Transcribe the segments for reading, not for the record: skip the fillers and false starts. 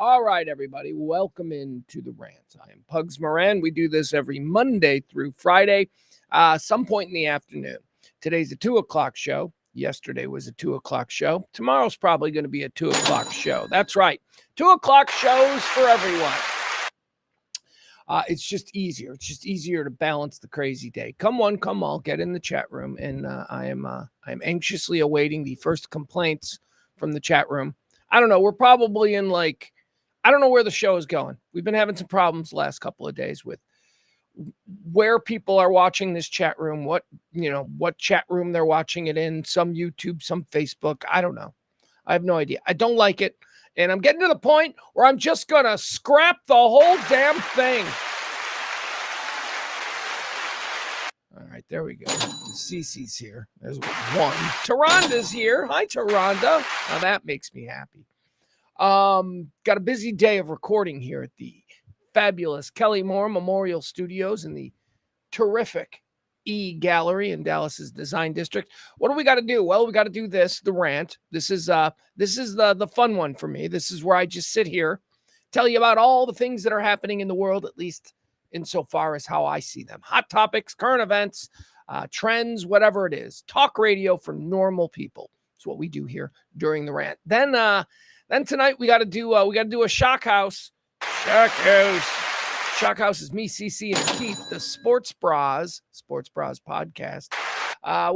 All right, everybody, welcome into the Rant. I am Pugs Moran. We do this every Monday through Friday, some point in the afternoon. Today's a 2 o'clock show. Yesterday was a 2 o'clock show. Tomorrow's probably going to be a 2 o'clock show. That's right, 2 o'clock shows for everyone. It's just easier. It's just easier to balance the crazy day. Come one, come all, get in the chat room, and I am anxiously awaiting the first complaints from the chat room. I don't know. We're probably in I don't know where the show is going. We've been having some problems the last couple of days with where people are watching this chat room, what chat room they're watching it in, some YouTube, some Facebook. I don't know. I have no idea. I don't like it. And I'm getting to the point where I'm just going to scrap the whole damn thing. All right, there we go. Cece's here. There's one. Taronda's here. Hi, Taronda. Now that makes me happy. Got a busy day of recording here at the fabulous Kelly Moore Memorial Studios in the terrific E Gallery in Dallas's Design District. What do we got to do? Well, we got to do this, the rant. This is the fun one for me. This is where I just sit here, tell you about all the things that are happening in the world, at least insofar as how I see them. Hot topics, current events, trends, whatever it is. Talk radio for normal people. That's what we do here during the rant. Then tonight we got to do a Shock House. Shock House is me, CC, and Keith, the Sports Bras podcast.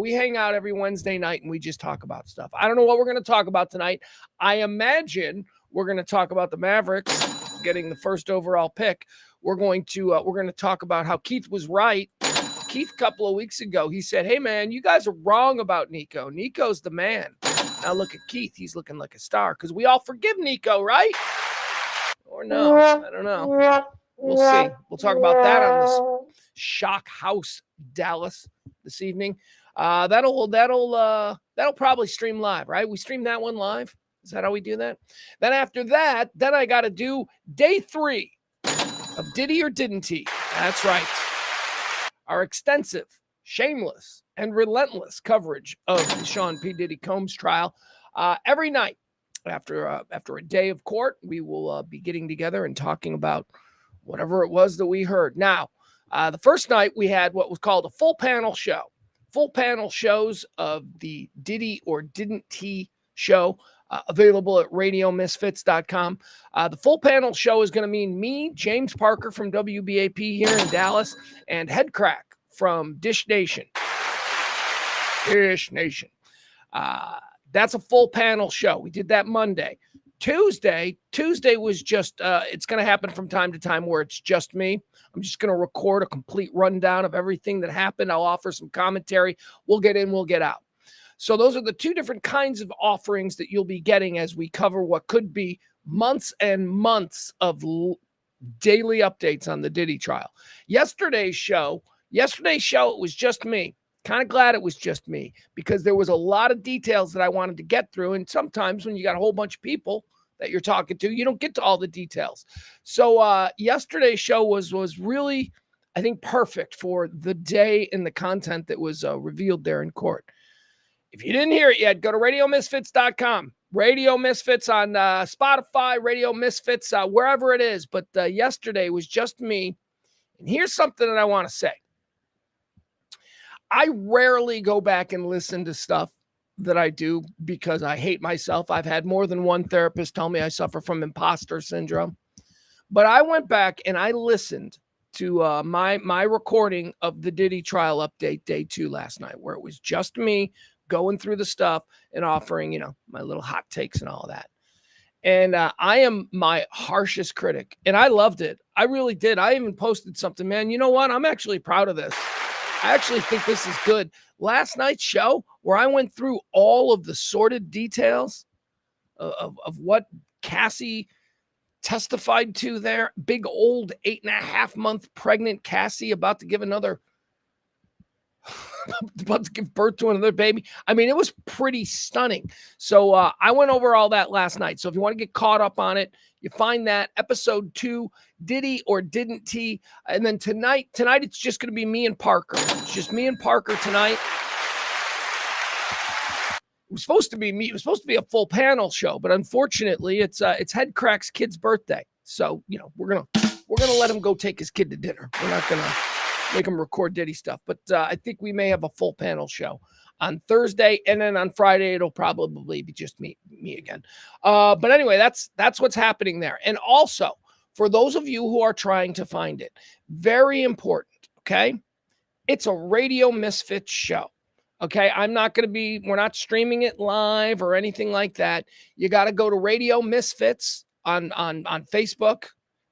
We hang out every Wednesday night and we just talk about stuff. I don't know what we're going to talk about tonight. I imagine we're going to talk about the Mavericks getting the first overall pick. We're going to talk about how Keith was right. Keith, a couple of weeks ago, he said, "Hey man, you guys are wrong about Nico. Nico's the man." Now look at Keith. He's looking like a star because we all forgive Nico, right? Or no, I don't know. We'll see. We'll talk about that on this Shock House Dallas this evening. That'll probably stream live, right? We stream that one live. Is that how we do that? Then after that, I got to do day 3 of Diddy or Didn't He? That's right. Our extensive, shameless, and relentless coverage of the Sean P. Diddy Combs trial. Every night after a day of court, we will be getting together and talking about whatever it was that we heard. Now, the first night we had what was called a full panel show. Full panel shows of the Diddy or Didn't He show, available at radiomisfits.com. The full panel show is going to mean me, James Parker from WBAP here in Dallas, and Headcrack from Dish Nation. That's a full panel show. We did that Monday. Tuesday was just, it's going to happen from time to time where it's just me. I'm just going to record a complete rundown of everything that happened. I'll offer some commentary. We'll get in, we'll get out. So those are the two different kinds of offerings that you'll be getting as we cover what could be months and months of daily updates on the Diddy trial. Yesterday's show, it was just me. Kind of glad it was just me because there was a lot of details that I wanted to get through. And sometimes when you got a whole bunch of people that you're talking to, you don't get to all the details. So yesterday's show was really, I think, perfect for the day and the content that was revealed there in court. If you didn't hear it yet, go to radiomisfits.com. Radio Misfits on Spotify, Radio Misfits, wherever it is. But yesterday was just me. And here's something that I want to say. I rarely go back and listen to stuff that I do because I hate myself. I've had more than one therapist tell me I suffer from imposter syndrome. But I went back and I listened to my recording of the Diddy trial update day 2 last night, where it was just me going through the stuff and offering, my little hot takes and all of that. And I am my harshest critic. And I loved it. I really did. I even posted something, man. You know what? I'm actually proud of this. I actually think this is good. Last night's show, where I went through all of the sordid details of what Cassie testified to there, big old 8.5-month pregnant Cassie about to give birth to another baby. I mean, it was pretty stunning. So I went over all that last night. So if you want to get caught up on it, you find that episode 2, Diddy or Didn't He? And then tonight it's just going to be me and Parker. It's just me and Parker tonight. It was supposed to be me. It was supposed to be a full panel show, but unfortunately, it's Head Crack's kid's birthday. So, we're gonna let him go take his kid to dinner. We're not gonna make him record Diddy stuff, but I think we may have a full panel show on Thursday, and then on Friday it'll probably be just me again. But anyway, that's what's happening there. And also, for those of you who are trying to find it, very important. Okay, it's a Radio Misfits show. Okay, we're not streaming it live or anything like that. You got to go to Radio Misfits on Facebook.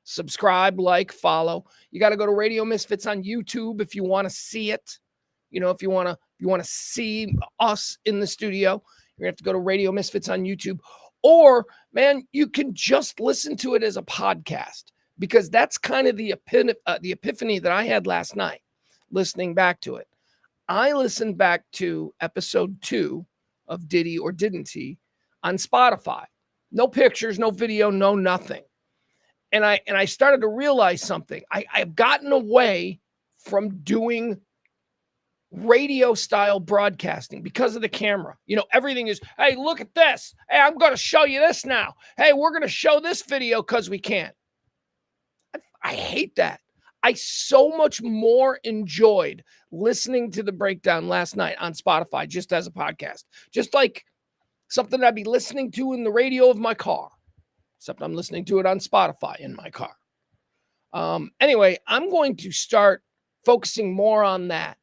Subscribe, like, follow. You got to go to Radio Misfits on YouTube if you want to see it. If you want to see us in the studio, you're gonna have to go to Radio Misfits on YouTube. Or, man, you can just listen to it as a podcast, because that's kind of the epiphany that I had last night listening back to it. I listened back to episode 2 of Diddy or Didn't He on Spotify. No pictures, no video, no nothing. And I started to realize something. I've gotten away from doing radio style broadcasting because of the camera. Everything is, hey, look at this. Hey, I'm going to show you this now. Hey, we're going to show this video because we can. I hate that. I so much more enjoyed listening to the breakdown last night on Spotify just as a podcast, just like something I'd be listening to in the radio of my car, except I'm listening to it on Spotify in my car. Anyway, I'm going to start focusing more on that.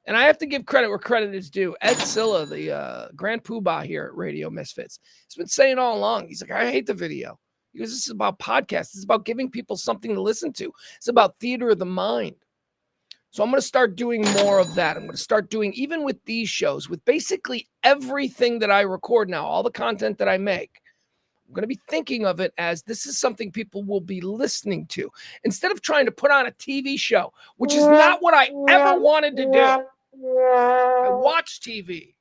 And I have to give credit where credit is due. Ed Silla, the Grand Poobah here at Radio Misfits, has been saying all along, he's like, I hate the video. Because this is about podcasts. It's about giving people something to listen to. It's about theater of the mind. So I'm going to start doing more of that. I'm going to start doing, even with these shows, with basically everything that I record now, all the content that I make, I'm going to be thinking of it as this is something people will be listening to, instead of trying to put on a TV show, which is not what I ever wanted to do. I watch TV.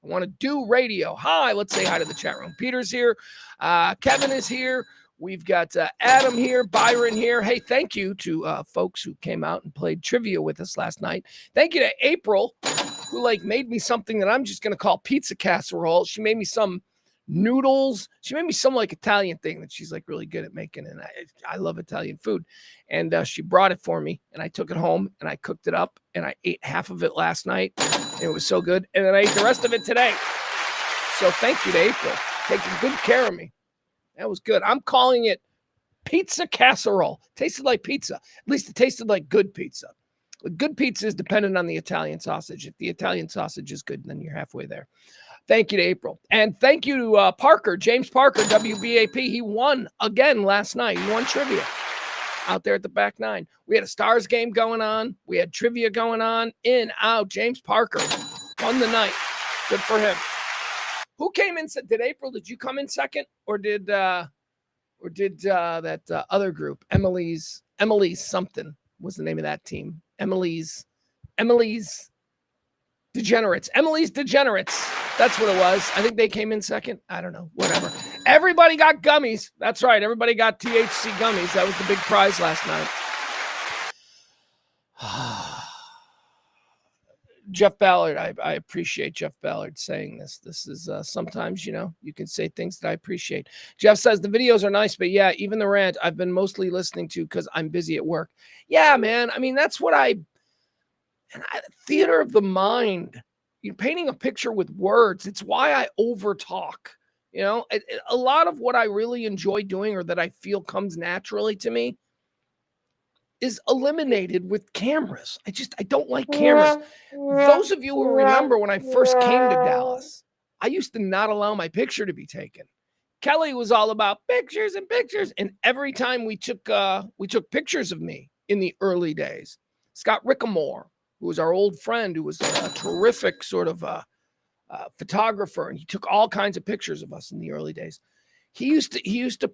I want to do radio. Hi, let's say hi to the chat room. Peter's here. Kevin is here. We've got Adam here, Byron here. Hey, thank you to folks who came out and played trivia with us last night. Thank you to April, who made me something that I'm just going to call pizza casserole. She made me some noodles. She made me some Italian thing that she's really good at making. And I love Italian food. And she brought it for me, and I took it home and I cooked it up, and I ate half of it last night. And it was so good. And then I ate the rest of it today. So thank you to April, taking good care of me. That was good. I'm calling it pizza casserole. Tasted like pizza. At least it tasted like good pizza. Good pizza is dependent on the Italian sausage. If the Italian sausage is good, then you're halfway there. Thank you to April. And thank you to Parker, James Parker, WBAP. He won again last night. He won trivia out there at the back nine. We had a Stars game going on. We had trivia going on. In, out. James Parker won the night. Good for him. Who came in? Did April, did you come in second? Or did that other group, Emily's something was the name of that team. Emily's Degenerates. Emily's Degenerates. That's what it was. I think they came in second. I don't know. Whatever. Everybody got gummies. That's right. Everybody got THC gummies. That was the big prize last night. Jeff Ballard, I appreciate Jeff Ballard saying this. This is sometimes, you can say things that I appreciate. Jeff says the videos are nice, but yeah, even the rant I've been mostly listening to because I'm busy at work. Yeah, man. I mean, that's what theater of the mind. You're painting a picture with words. It's why I over talk. A lot of what I really enjoy doing, or that I feel comes naturally to me, is eliminated with cameras. I don't like cameras. Those of you who remember when I first came to Dallas, I used to not allow my picture to be taken. Kelly was all about pictures and pictures. And every time we took pictures of me in the early days, Scott Rickamore, who was our old friend, who was a terrific sort of photographer, and he took all kinds of pictures of us in the early days. He used to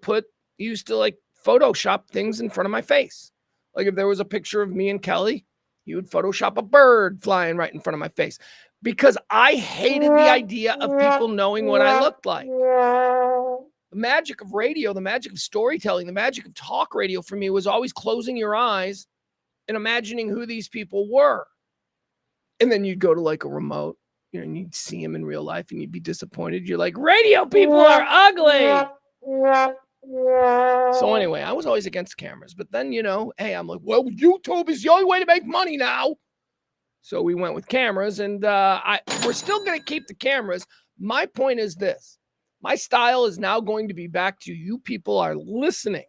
Photoshop things in front of my face. Like if there was a picture of me and Kelly, he would Photoshop a bird flying right in front of my face, because I hated the idea of people knowing what I looked like. The magic of radio, the magic of storytelling, the magic of talk radio for me was always closing your eyes and imagining who these people were. And then you'd go to a remote and you'd see him in real life and you'd be disappointed. You're like, radio people are ugly. So anyway, I was always against cameras, but then, hey, I'm like, well, YouTube is the only way to make money now. So we went with cameras, and we're still going to keep the cameras. My point is this. My style is now going to be back to you people are listening.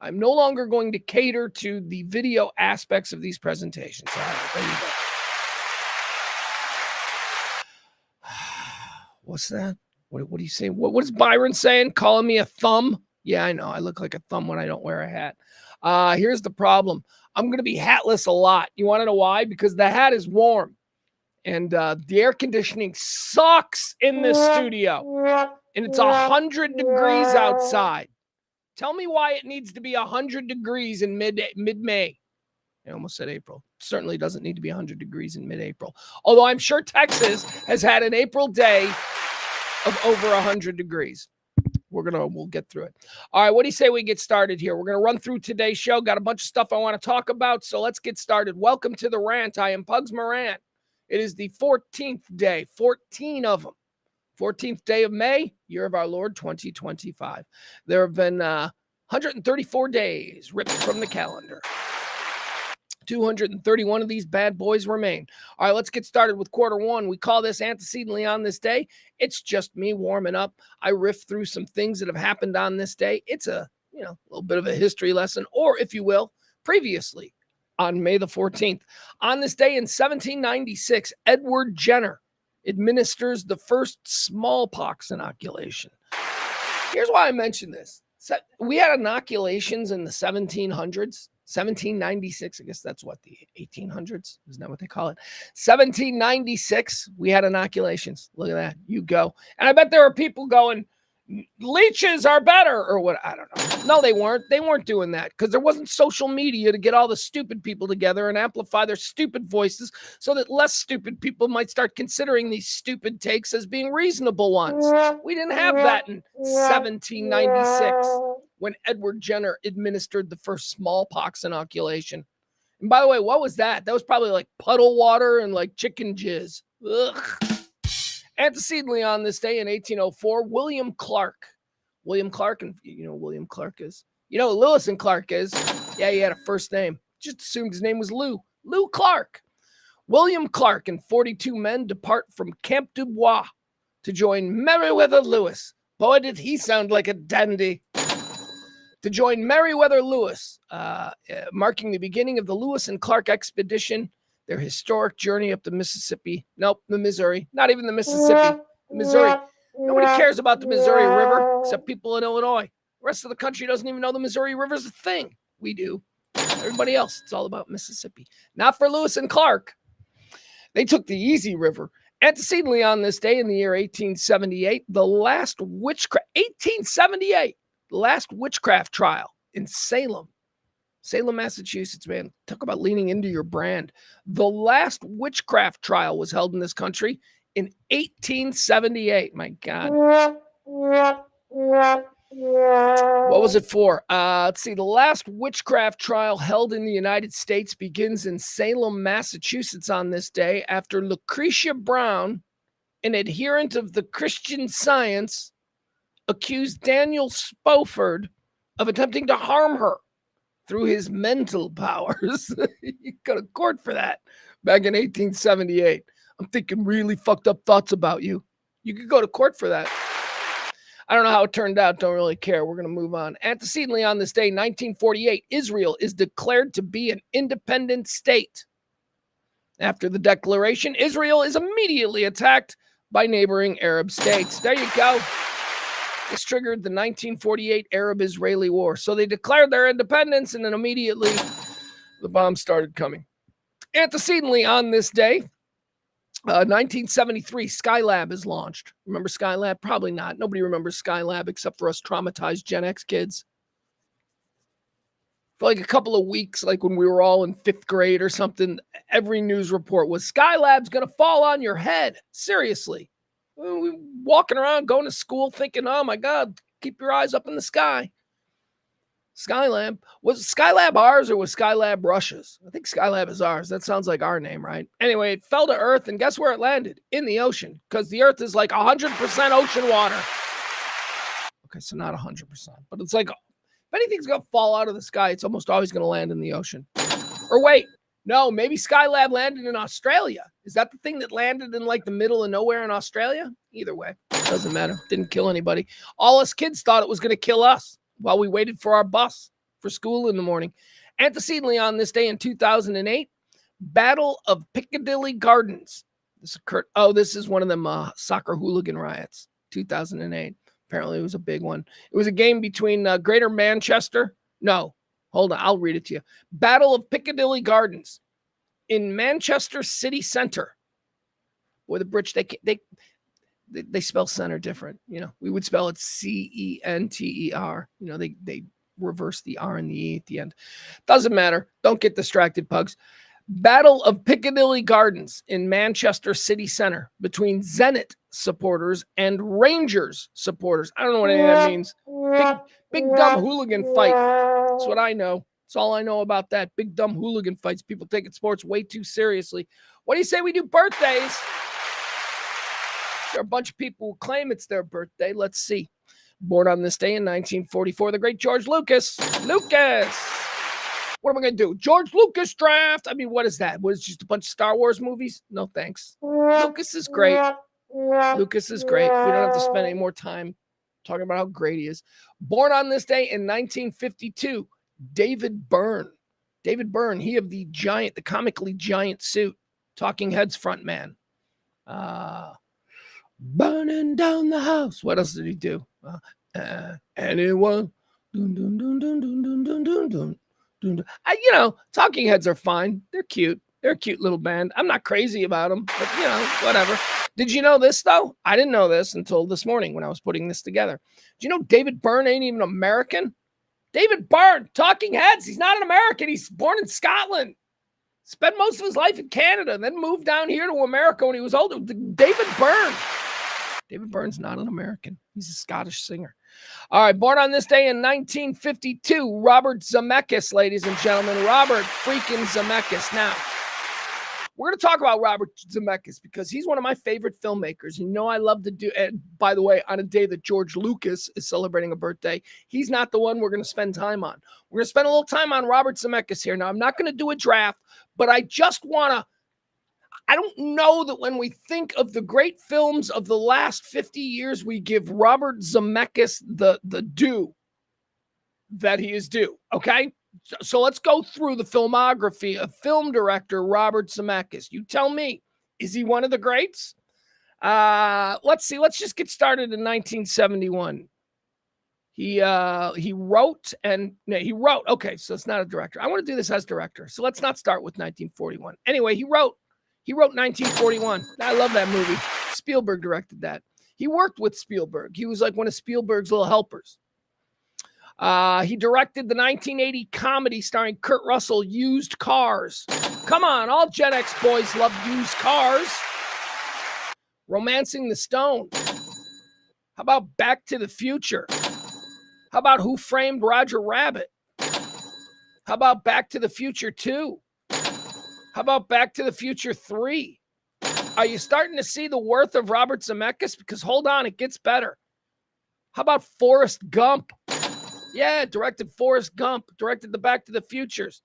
I'm no longer going to cater to the video aspects of these presentations. All right, there you go. What's that? What do you say? What is Byron saying? Calling me a thumb? Yeah, I know. I look like a thumb when I don't wear a hat. Here's the problem. I'm going to be hatless a lot. You want to know why? Because the hat is warm. And the air conditioning sucks in this studio. And it's 100 degrees outside. Tell me why it needs to be 100 degrees in mid-May. I almost said April. Certainly doesn't need to be 100 degrees in mid-April. Although I'm sure Texas has had an April day of over 100 degrees. We'll get through it. All right, what do you say we get started here? We're going to run through today's show. Got a bunch of stuff I want to talk about, so let's get started. Welcome to the Rant. I am Pugs Moran. It is the 14th day, 14 of them. 14th day of May, year of our Lord 2025. There have been 134 days ripped from the calendar. 231 of these bad boys remain. All right, let's get started with quarter one. We call this Antecedently on This Day. It's just me warming up. I riff through some things that have happened on this day. It's a little bit of a history lesson, or if you will, previously on May the 14th. On this day in 1796, Edward Jenner administers the first smallpox inoculation. Here's why I mention this. We had inoculations in the 1700s. 1796, I guess that's what, the 1800s? Isn't that what they call it? 1796, we had inoculations. Look at that. You go. And I bet there are people going, leeches are better, or what? I don't know. No, they weren't. They weren't doing that because there wasn't social media to get all the stupid people together and amplify their stupid voices so that less stupid people might start considering these stupid takes as being reasonable ones. We didn't have that in 1796 when Edward Jenner administered the first smallpox inoculation. And by the way, what was that? That was probably like puddle water and like chicken jizz. Ugh. Antecedently on this day in 1804, William Clark. William Clark, and you know who William Clark is? You know who Lewis and Clark is? Yeah, he had a first name. Just assumed his name was Lou. Lou Clark. William Clark and 42 men depart from Camp du Bois to join Meriwether Lewis. Boy, did he sound like a dandy. To join Meriwether Lewis, marking the beginning of the Lewis and Clark expedition, their historic journey up the Mississippi. Nope, the Missouri. Not even the Mississippi. The Missouri. Nobody cares about the Missouri River except people in Illinois. The rest of the country doesn't even know the Missouri River is a thing. We do. Everybody else, it's all about Mississippi. Not for Lewis and Clark. They took the easy river. Antecedently on this day in the year 1878, the last witchcraft trial in Salem, Massachusetts, man. Talk about leaning into your brand. The last witchcraft trial was held in this country in 1878. My God. What was it for? Let's see. The last witchcraft trial held in the United States begins in Salem, Massachusetts on this day after Lucretia Brown, an adherent of the Christian Science, accused Daniel Spofford of attempting to harm her through his mental powers. You go to court for that back in 1878. I'm thinking really fucked up thoughts about you. You could go to court for that. I don't know how it turned out. Don't really care. We're going to move on. Antecedently on this day, 1948, Israel is declared to be an independent state. After the declaration, Israel is immediately attacked by neighboring Arab states. There you go. This triggered the 1948 Arab-Israeli War. So they declared their independence, and then immediately the bombs started coming. Antecedently on this day, 1973, Skylab is launched. Remember Skylab? Probably not. Nobody remembers Skylab except for us traumatized Gen X kids. For like a couple of weeks, like when we were all in 5th grade or something, every news report was Skylab's going to fall on your head. Seriously. We walking around, going to school thinking, oh my God, keep your eyes up in the sky. Skylab. Was Skylab ours or was Skylab Russia's? I think Skylab is ours. That sounds like our name, right? Anyway, it fell to Earth, and guess where it landed? In the ocean, because the Earth is like 100% ocean water. Okay, so not 100%, but it's like, if anything's going to fall out of the sky, it's almost always going to land in the ocean. Or wait, no, maybe Skylab landed in Australia. Is that the thing that landed in like the middle of nowhere in Australia? Either way, doesn't matter. Didn't kill anybody. All us kids thought it was going to kill us while we waited for our bus for school in the morning. Antecedently on this day in 2008, Battle of Piccadilly Gardens. This occurred. Oh, this is one of them soccer hooligan riots, 2008. Apparently it was a big one. It was a game between Greater Manchester. No, hold on. I'll read it to you. Battle of Piccadilly Gardens in Manchester City Centre. Boy, the British, they spell center different. You know, we would spell it C-E-N-T-E-R. You know, they reverse the R and the E at the end. Doesn't matter. Don't get distracted, Pugs. Battle of Piccadilly Gardens in Manchester City Centre between Zenit supporters and Rangers supporters. I don't know what any of that means. Big dumb hooligan fight. That's what I know. That's all I know about that. Big dumb hooligan fights. People taking sports way too seriously. What do you say we do birthdays? There are a bunch of people who claim it's their birthday. Let's see. Born on this day in 1944, the great George Lucas. What am I going to do? George Lucas draft. I mean, what is that? What is it, just a bunch of Star Wars movies? No, thanks. Lucas is great. Lucas is great. We don't have to spend any more time talking about how great he is. Born on this day in 1952, David Byrne. David Byrne, he of the comically giant suit, Talking Heads frontman. Burning down the house. What else did he do? Anyone? Dun, dun, dun, dun, dun, dun, dun, dun, dun. You know, Talking Heads are fine. They're cute. They're a cute little band. I'm not crazy about them, but, you know, whatever. Did you know this, though? I didn't know this until this morning when I was putting this together. Do you know David Byrne ain't even American? David Byrne, Talking Heads, he's not an American. He's born in Scotland. Spent most of his life in Canada, and then moved down here to America when he was older. David Byrne. David Byrne's not an American. He's a Scottish singer. All right, born on this day in 1952, Robert Zemeckis, ladies and gentlemen. Robert freaking Zemeckis. Now, we're going to talk about Robert Zemeckis because he's one of my favorite filmmakers. You know I love to do, and by the way, on a day that George Lucas is celebrating a birthday, he's not the one we're going to spend time on. We're going to spend a little time on Robert Zemeckis here. Now, I'm not going to do a draft, but I just want to, I don't know that when we think of the great films of the last 50 years, we give Robert Zemeckis the due that he is due, okay? So let's go through the filmography of film director Robert Zemeckis. You tell me, is he one of the greats? Let's see. Let's just get started in 1971. He wrote. Okay, so it's not a director. I want to do this as director. So let's not start with 1941. Anyway, he wrote 1941. I love that movie. Spielberg directed that. He worked with Spielberg. He was like one of Spielberg's little helpers. He directed the 1980 comedy starring Kurt Russell, Used Cars. Come on, all Gen X boys love used cars. Romancing the Stone. How about Back to the Future? How about Who Framed Roger Rabbit? How about Back to the Future 2? How about Back to the Future 3? Are you starting to see the worth of Robert Zemeckis? Because hold on, it gets better. How about Forrest Gump? Yeah, directed Forrest Gump, directed the Back to the Futures,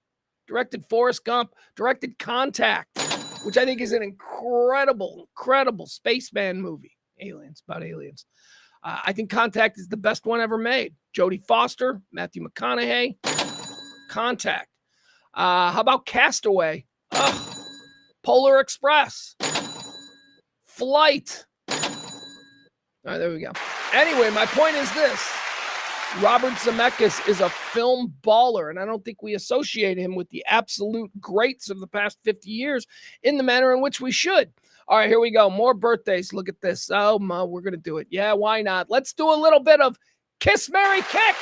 directed Forrest Gump, directed Contact, which I think is an incredible spaceman movie. Aliens, about aliens. I think Contact is the best one ever made. Jodie Foster, Matthew McConaughey, Contact. How about Castaway? Polar Express. Flight. All right, there we go. Anyway, my point is this. Robert Zemeckis is a film baller, and I don't think we associate him with the absolute greats of the past 50 years in the manner in which we should. All right, here we go. More birthdays. Look at this. Oh, we're going to do it. Yeah, why not? Let's do a little bit of Kiss, Marry, Kick.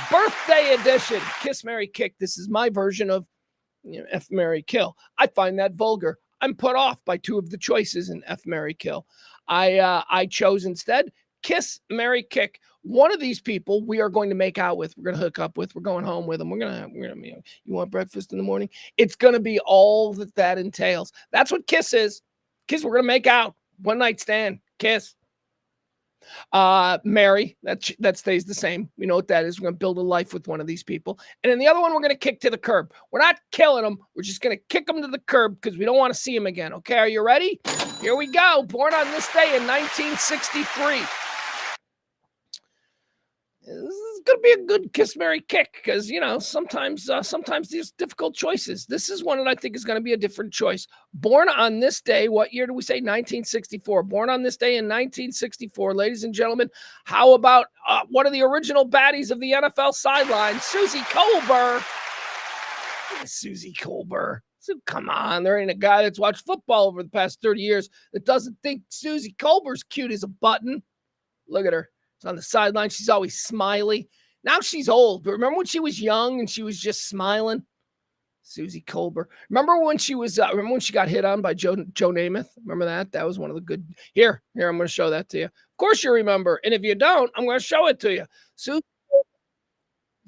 Birthday edition. Kiss, Marry, Kick. This is my version of F, Marry, Kill. I find that vulgar. I'm put off by two of the choices in F, Marry, Kill. I chose instead Kiss, Marry, Kick. One of these people we are going to make out with. We're going to hook up with. We're going home with them. We're gonna you want breakfast in the morning? It's going to be all that entails. That's what Kiss is. Kiss, we're going to make out. One night stand. Kiss. Marry, that stays the same. We know what that is. We're going to build a life with one of these people. And then the other one, we're going to kick to the curb. We're not killing them. We're just going to kick them to the curb because we don't want to see them again. Okay, are you ready? Here we go. Born on this day in 1963. This is going to be a good Kiss, Marry, Kick because, sometimes there's difficult choices. This is one that I think is going to be a different choice. Born on this day, what year do we say? 1964. Born on this day in 1964. Ladies and gentlemen, how about one of the original baddies of the NFL sideline, Suzy Kolber? Suzy Kolber. So come on, there ain't a guy that's watched football over the past 30 years that doesn't think Suzy Kolber's cute as a button. Look at her. She's on the sideline. She's always smiley. Now she's old. But remember when she was young and she was just smiling? Suzy Kolber. Remember when she got hit on by Joe Namath? Remember that? That was one of the good. Here, I'm going to show that to you. Of course you remember. And if you don't, I'm going to show it to you. Suzy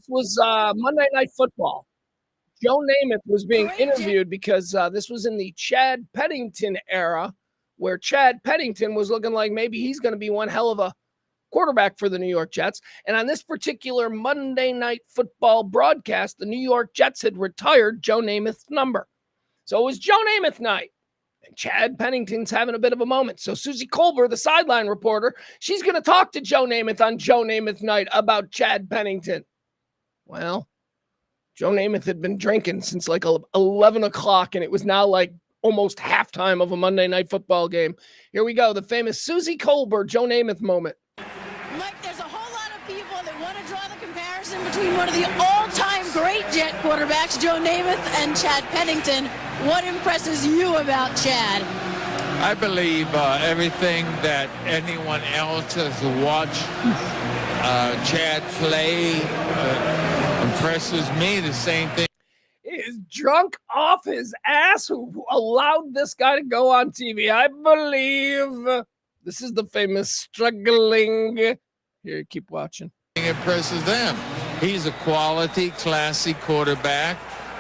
was Monday Night Football. Joe Namath was being interviewed because this was in the Chad Pennington era where Chad Pennington was looking like maybe he's going to be one hell of a quarterback for the New York Jets. And on this particular Monday Night Football broadcast, the New York Jets had retired Joe Namath's number. So it was Joe Namath night. And Chad Pennington's having a bit of a moment. So Suzy Kolber, the sideline reporter, she's going to talk to Joe Namath on Joe Namath night about Chad Pennington. Well, Joe Namath had been drinking since like 11 o'clock, and it was now like almost halftime of a Monday Night Football game. Here we go. The famous Suzy Kolber, Joe Namath moment. Mike, there's a whole lot of people that want to draw the comparison between one of the all-time great Jet quarterbacks, Joe Namath, and Chad Pennington. What impresses you about Chad? I believe everything that anyone else has watched Chad play impresses me. The same thing. He is drunk off his ass who allowed this guy to go on TV. I believe this is the famous struggling. Here, keep watching. Impresses them. He's a quality, classy quarterback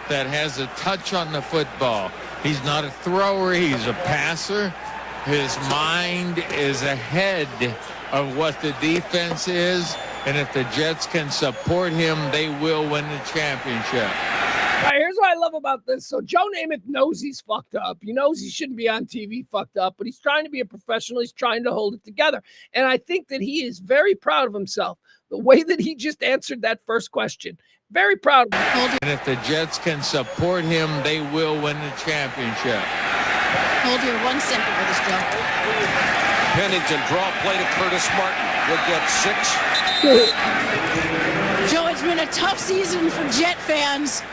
that has a touch on the football. He's not a thrower. He's a passer. His mind is ahead of what the defense is. And if the Jets can support him, they will win the championship. All right, here's what I love about this. So Joe Namath knows he's fucked up. He knows he shouldn't be on TV fucked up, but he's trying to be a professional. He's trying to hold it together. And I think that he is very proud of himself. The way that he just answered that first question. Very proud of him. And if the Jets can support him, they will win the championship. Hold your 1 second for this, Joe. Pennington draw play to Curtis Martin. Would get 6. Joe, it's been a tough season for Jet fans.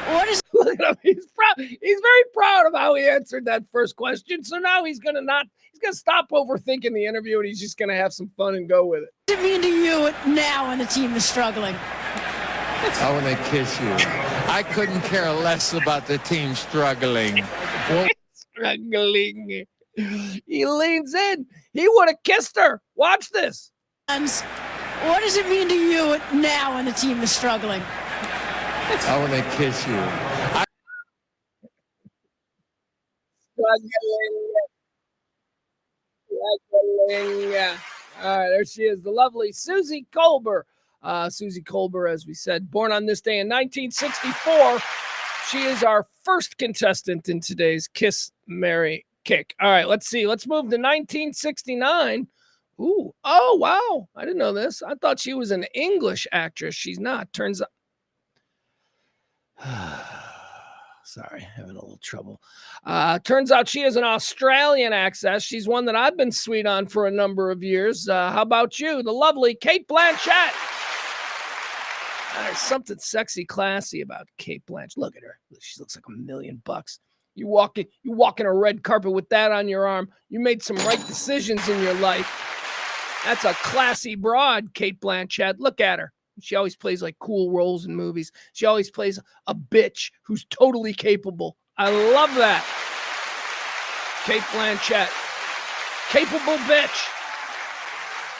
What is? Look at him. He's proud. He's very proud of how he answered that first question. So now he's gonna stop overthinking the interview and he's just gonna have some fun and go with it. What does it mean to you now when the team is struggling? Oh, when they kiss you. I couldn't care less about the team struggling. Well, Struggling. He leans in. He would have kissed her. Watch this. What does it mean to you now when the team is struggling? oh, when they kiss you. Struggling. All right, there she is, the lovely Suzy Kolber. Suzy Kolber, as we said, born on this day in 1964. She is our first contestant in today's Kiss, Marry, Kick. All right, let's see. Let's move to 1969. Ooh, oh, wow. I didn't know this. I thought she was an English actress. She's not. Turns out. Sorry, having a little trouble. Turns out she has an Australian accent. She's one that I've been sweet on for a number of years. How about you? The lovely Cate Blanchett. There's something sexy, classy about Cate Blanchett. Look at her. She looks like $1 million. You walk in a red carpet with that on your arm. You made some right decisions in your life. That's a classy broad, Cate Blanchett. Look at her. She always plays like cool roles in movies. She always plays a bitch who's totally capable. I love that. Cate Blanchett. Capable bitch.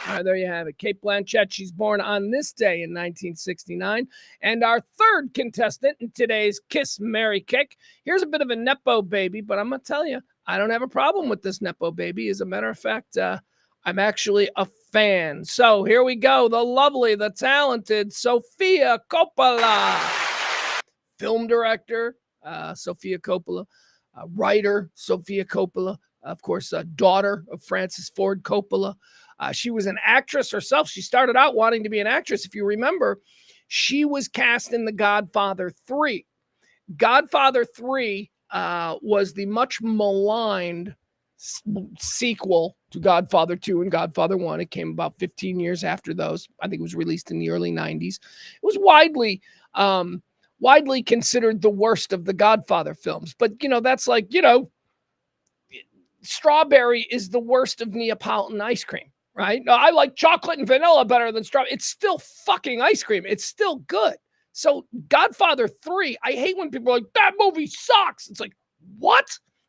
All right, there you have it. Kate Blanchett, she's born on this day in 1969. And our third contestant in today's Kiss, Marry, Kick. Here's a bit of a Nepo baby, but I'm going to tell you, I don't have a problem with this Nepo baby. As a matter of fact, I'm actually a fan. So here we go. The lovely, the talented Sofia Coppola. Film director, Sofia Coppola. Writer, Sofia Coppola. Of course, daughter of Francis Ford Coppola. She was an actress herself. She started out wanting to be an actress. If you remember, she was cast in The Godfather 3. Godfather 3 was the much maligned sequel to Godfather 2 and Godfather 1. It came about 15 years after those. I think it was released in the early 90s. It was widely considered the worst of the Godfather films. But, that's like, strawberry is the worst of Neapolitan ice cream, right? No, I like chocolate and vanilla better than strawberry. It's still fucking ice cream. It's still good. So Godfather 3, I hate when people are like, that movie sucks. It's like, what?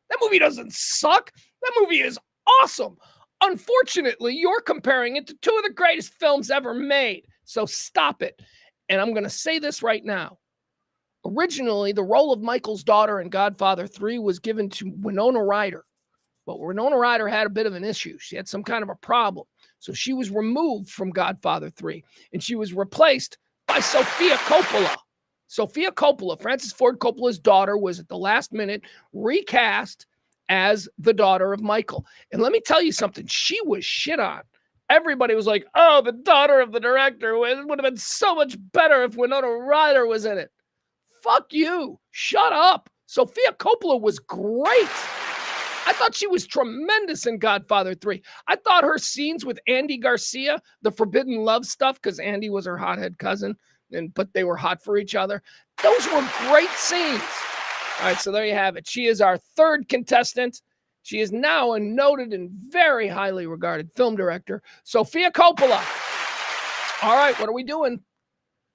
That movie doesn't suck. That movie is awesome. Unfortunately, you're comparing it to two of the greatest films ever made. So stop it. And I'm going to say this right now. Originally, the role of Michael's daughter in Godfather 3 was given to Winona Ryder. But Winona Ryder had a bit of an issue. She had some kind of a problem. So she was removed from Godfather 3. And she was replaced by Sofia Coppola. Sofia Coppola, Francis Ford Coppola's daughter, was at the last minute recast as the daughter of Michael. And let me tell you something. She was shit on. Everybody was like, oh, the daughter of the director. It would have been so much better if Winona Ryder was in it. Fuck you. Shut up. Sofia Coppola was great. I thought she was tremendous in Godfather 3. I thought her scenes with Andy Garcia, the forbidden love stuff, because Andy was her hothead cousin, but they were hot for each other. Those were great scenes. All right, so there you have it. She is our third contestant. She is now a noted and very highly regarded film director, Sofia Coppola. All right, what are we doing?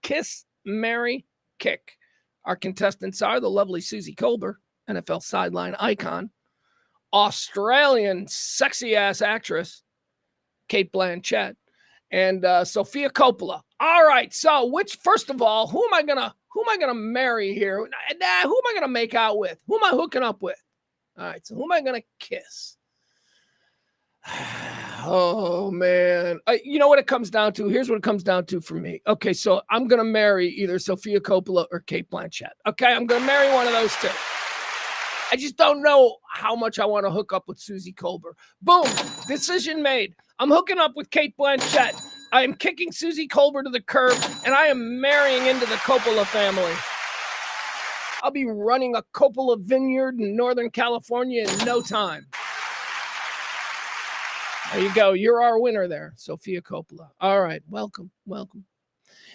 Kiss, Marry, Kick. Our contestants are the lovely Susie Colbert, NFL sideline icon, Australian sexy-ass actress, Kate Blanchett, and Sofia Coppola. All right, so first of all, who am I gonna marry here? Who am I gonna make out with? Who am I hooking up with? All right, so who am I gonna kiss? Oh man, you know what it comes down to? Here's what it comes down to for me. Okay, so I'm gonna marry either Sofia Coppola or Kate Blanchett. Okay, I'm gonna marry one of those two. I just don't know how much I want to hook up with Susie Colbert. Boom, decision made. I'm hooking up with Kate Blanchett. I am kicking Susie Colbert to the curb, and I am marrying into the Coppola family. I'll be running a Coppola vineyard in Northern California in no time. There you go. You're our winner there, Sofia Coppola. All right, welcome.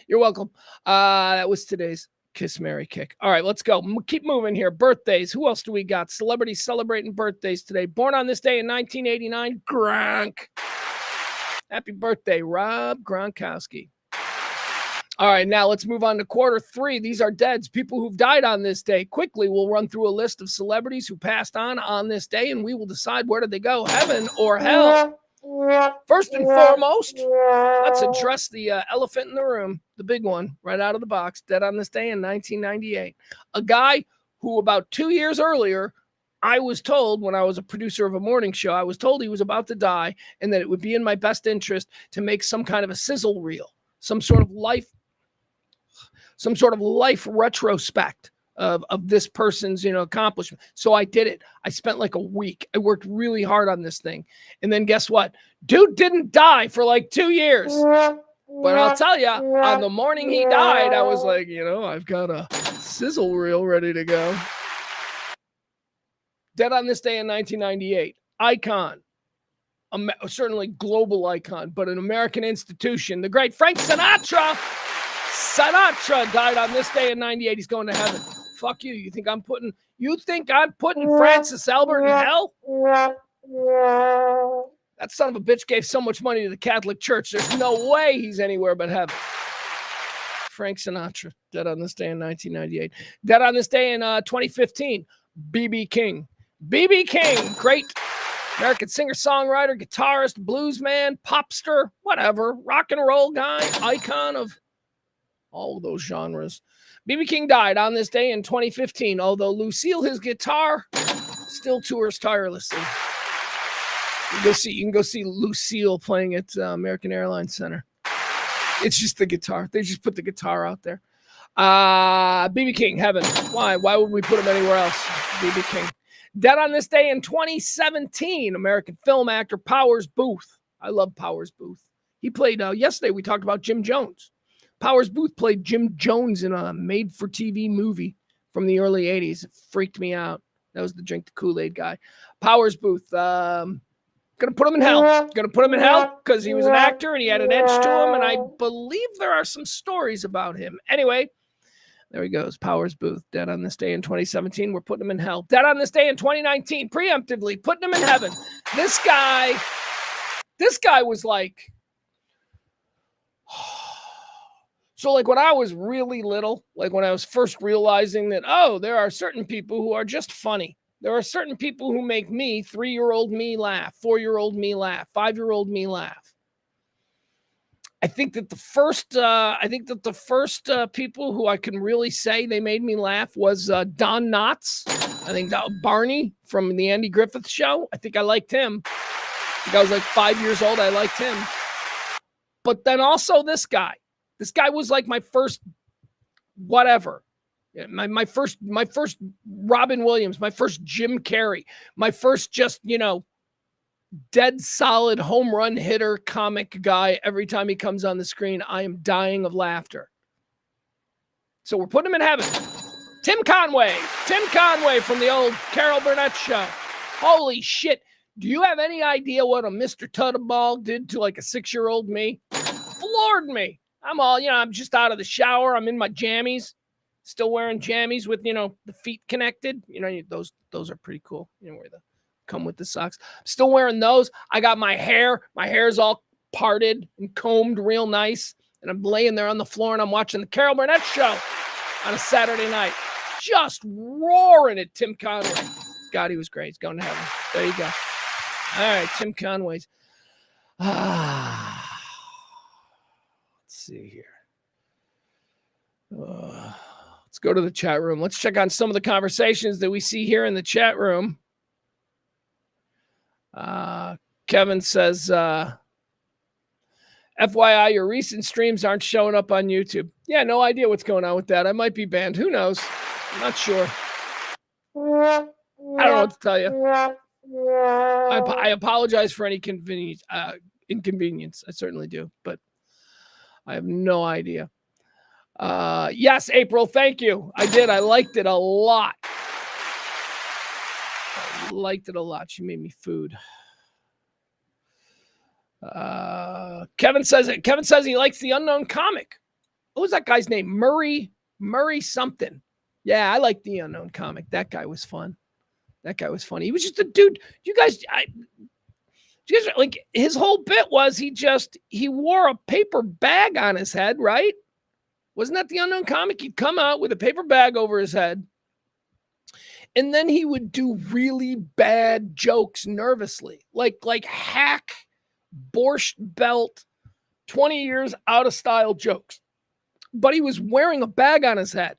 You're welcome. That was today's Kiss, Marry, Kick. All right, let's go. Keep moving here. Birthdays. Who else do we got? Celebrities celebrating birthdays today. Born on this day in 1989, Gronk. Happy birthday, Rob Gronkowski. All right, now let's move on to quarter three. These are deads, people who've died on this day. Quickly, we'll run through a list of celebrities who passed on this day, and we will decide where did they go, heaven or hell. First and foremost, let's address the elephant in the room, the big one, right out of the box, dead on this day in 1998. A guy who about 2 years earlier, I was told when I was a producer of a morning show, I was told he was about to die and that it would be in my best interest to make some kind of a sizzle reel, some sort of life retrospect of this person's, accomplishment. So I did it. I spent like a week. I worked really hard on this thing. And then guess what? Dude didn't die for like 2 years. But I'll tell you, on the morning he died, I was like, I've got a sizzle reel ready to go. Dead on this day in 1998. Icon. Certainly global icon, but an American institution. The great Frank Sinatra. Sinatra died on this day in 98. He's going to heaven. Fuck you. You think I'm putting Francis Albert in hell? That son of a bitch gave so much money to the Catholic Church. There's no way he's anywhere but heaven. Frank Sinatra, dead on this day in 1998. Dead on this day in 2015, B.B. King. B.B. King, great American singer-songwriter, guitarist, bluesman, popster, whatever, rock and roll guy, icon of all of those genres. B.B. King died on this day in 2015, although Lucille, his guitar, still tours tirelessly. You can go see Lucille playing at American Airlines Center. It's just the guitar. They just put the guitar out there. B.B. King, heaven. Why? Why would we put him anywhere else? B.B. King. Dead on this day in 2017, American film actor Powers Booth. I love Powers Booth. He played, yesterday we talked about Jim Jones. Powers Booth played Jim Jones in a made-for-TV movie from the early 80s. It freaked me out. That was the Drink the Kool-Aid guy. Powers Booth. Gonna put him in hell. Gonna put him in hell because he was an actor and he had an edge to him, and I believe there are some stories about him. Anyway, there he goes. Powers Booth, dead on this day in 2017. We're putting him in hell. Dead on this day in 2019, preemptively putting him in heaven. This guy was like, so like when I was really little, like when I was first realizing that, oh, there are certain people who are just funny. There are certain people who make me, 3-year-old me, laugh, 4-year-old me laugh, 5-year-old me laugh. I think that the first people who I can really say they made me laugh was Don Knotts. I think Barney from the Andy Griffith Show. I think I liked him. I think I was like 5 years old. I liked him. But then also this guy. This guy was like my first whatever. My first Robin Williams, my first Jim Carrey, my first just, dead solid home run hitter comic guy. Every time he comes on the screen, I am dying of laughter. So we're putting him in heaven. Tim Conway from the old Carol Burnett show. Holy shit. Do you have any idea what a Mr. Tuttleball did to like a 6-year-old me? Floored me. I'm just out of the shower. I'm in my jammies. Still wearing jammies with, the feet connected. Those are pretty cool. Where they come with the socks. Still wearing those. I got my hair. My hair's all parted and combed real nice. And I'm laying there on the floor and I'm watching the Carol Burnett show on a Saturday night. Just roaring at Tim Conway. God, he was great. He's going to heaven. There you go. All right, Tim Conway's. Let's see here. Let's go to the chat room. Let's check on some of the conversations that we see here in the chat room. Kevin says, FYI, your recent streams aren't showing up on YouTube. Yeah, no idea what's going on with that. I might be banned. Who knows? I'm not sure. I don't know what to tell you. I apologize for any inconvenience. I certainly do, but I have no idea. Yes, April, thank you. I did. I liked it a lot. She made me food. Kevin says he likes the unknown comic. What was that guy's name? Murray something. Yeah, I like the unknown comic. That guy was fun. That guy was funny. He was just a dude. You guys like his whole bit was he wore a paper bag on his head, right? Wasn't that the unknown comic? He'd come out with a paper bag over his head. And then he would do really bad jokes nervously, like hack, borscht belt, 20 years out of style jokes. But he was wearing a bag on his head.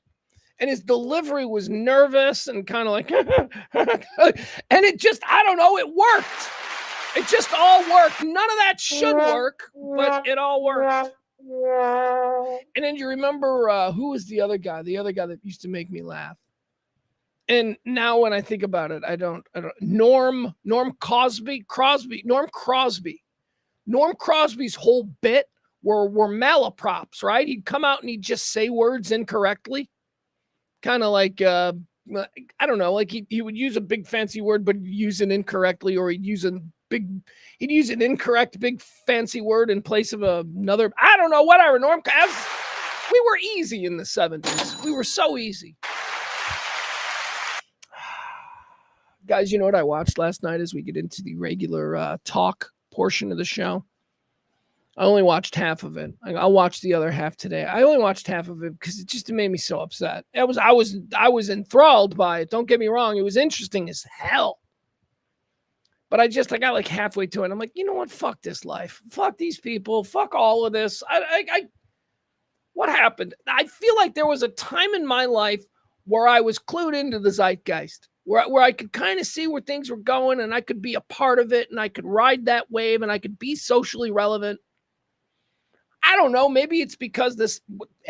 And his delivery was nervous and kind of like, and it just, I don't know, it worked. It just all worked. None of that should work, but it all worked. And then you remember, who was the other guy? The other guy that used to make me laugh. And now when I think about it, I don't. Norm Crosby's whole bit were malaprops, right? He'd come out and he'd just say words incorrectly. Kind of like, I don't know, like he would use a big fancy word, but use it incorrectly, or he'd use an incorrect big fancy word in place of another. I don't know, whatever. We were easy in the 70s. We were so easy. Guys, you know what I watched last night as we get into the regular talk portion of the show? I only watched half of it. I'll watch the other half today. I only watched half of it because it made me so upset. I was enthralled by it. Don't get me wrong. It was interesting as hell. But I got like halfway to it. I'm like, you know what? Fuck this life. Fuck these people. Fuck all of this. What happened? I feel like there was a time in my life where I was clued into the zeitgeist, where I could kind of see where things were going and I could be a part of it and I could ride that wave and I could be socially relevant. I don't know. Maybe it's because it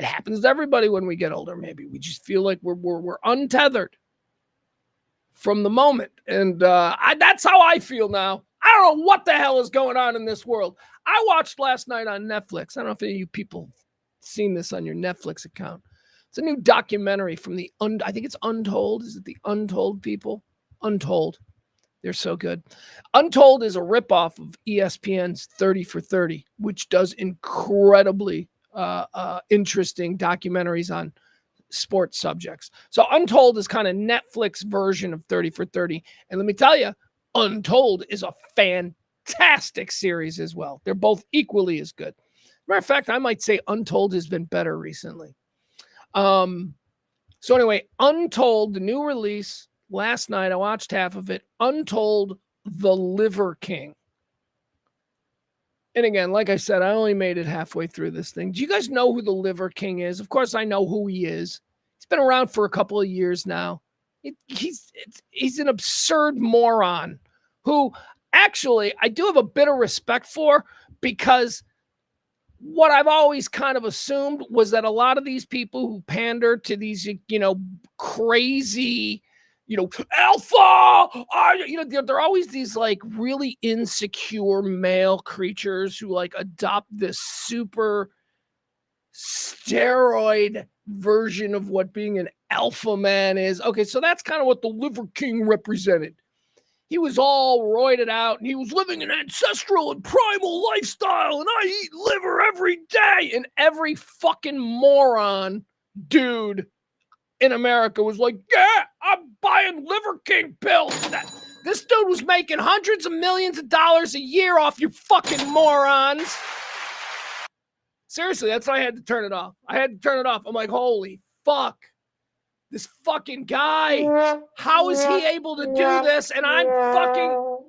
happens to everybody when we get older. Maybe we just feel like we're untethered from the moment. And that's how I feel now. I don't know what the hell is going on in this world. I watched last night on Netflix. I don't know if any of you people seen this on your Netflix account. It's a new documentary from I think it's Untold. Is it the Untold people? Untold. They're so good. Untold is a ripoff of ESPN's 30 for 30, which does incredibly interesting documentaries on sports subjects. So Untold is kind of Netflix version of 30 for 30. And let me tell you, Untold is a fantastic series as well. They're both equally as good. Matter of fact, I might say Untold has been better recently. So anyway, Untold, the new release last night, I watched half of it. Untold, the Liver King. And again, like I said, I only made it halfway through this thing. Do you guys know who the Liver King is? Of course, I know who he is. He's been around for a couple of years now. He's an absurd moron who actually I do have a bit of respect for, because what I've always kind of assumed was that a lot of these people who pander to these, crazy, alpha, they're always these like really insecure male creatures who like adopt this super steroid version of what being an alpha man is. Okay, so that's kind of what the Liver King represented. He was all roided out, and he was living an ancestral and primal lifestyle, and I eat liver every day. And every fucking moron dude in America was like, yeah, I'm buying Liver King pills. This dude was making hundreds of millions of dollars a year off you fucking morons. Seriously, that's why I had to turn it off. I'm like, holy fuck. This fucking guy, how is he able to do this? And I'm fucking...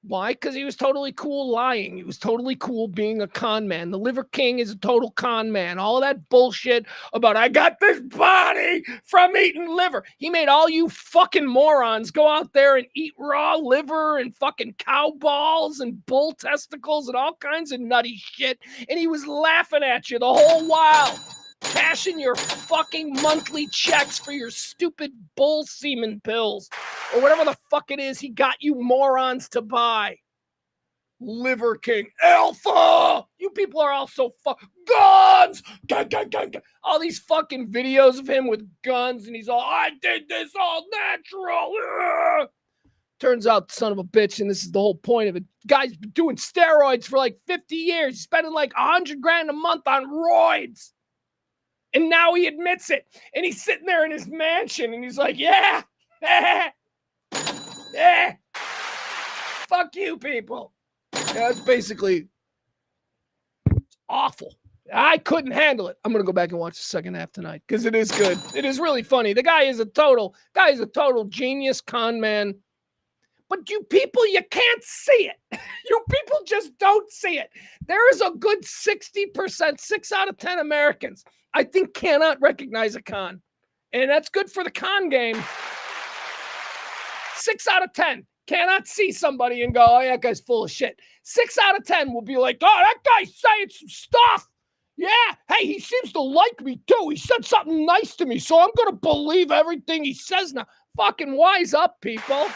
Why? Because he was totally cool lying. He was totally cool being a con man. The Liver King is a total con man. All of that bullshit about, I got this body from eating liver. He made all you fucking morons go out there and eat raw liver and fucking cow balls and bull testicles and all kinds of nutty shit. And he was laughing at you the whole while, cashing your fucking monthly checks for your stupid bull semen pills or whatever the fuck it is he got you morons to buy. Liver King Alpha. You people are all so guns. Gun. All these fucking videos of him with guns, and he's all, I did this all natural. Ugh. Turns out, son of a bitch, and this is the whole point of it, guy's been doing steroids for like 50 years. He's spending like $100,000 a month on roids. And now he admits it. And he's sitting there in his mansion and he's like, yeah. Fuck you people. Yeah, that's basically awful. I couldn't handle it. I'm going to go back and watch the second half tonight because it is good. It is really funny. The guy is a total genius con man. But you people, you can't see it. You people just don't see it. There is a good 60%, 6 out of 10 Americans, I think, cannot recognize a con. And that's good for the con game. 6 out of 10 cannot see somebody and go, oh, that guy's full of shit. 6 out of 10 will be like, oh, that guy's saying some stuff. Yeah, hey, he seems to like me too. He said something nice to me, so I'm going to believe everything he says now. Fucking wise up, people.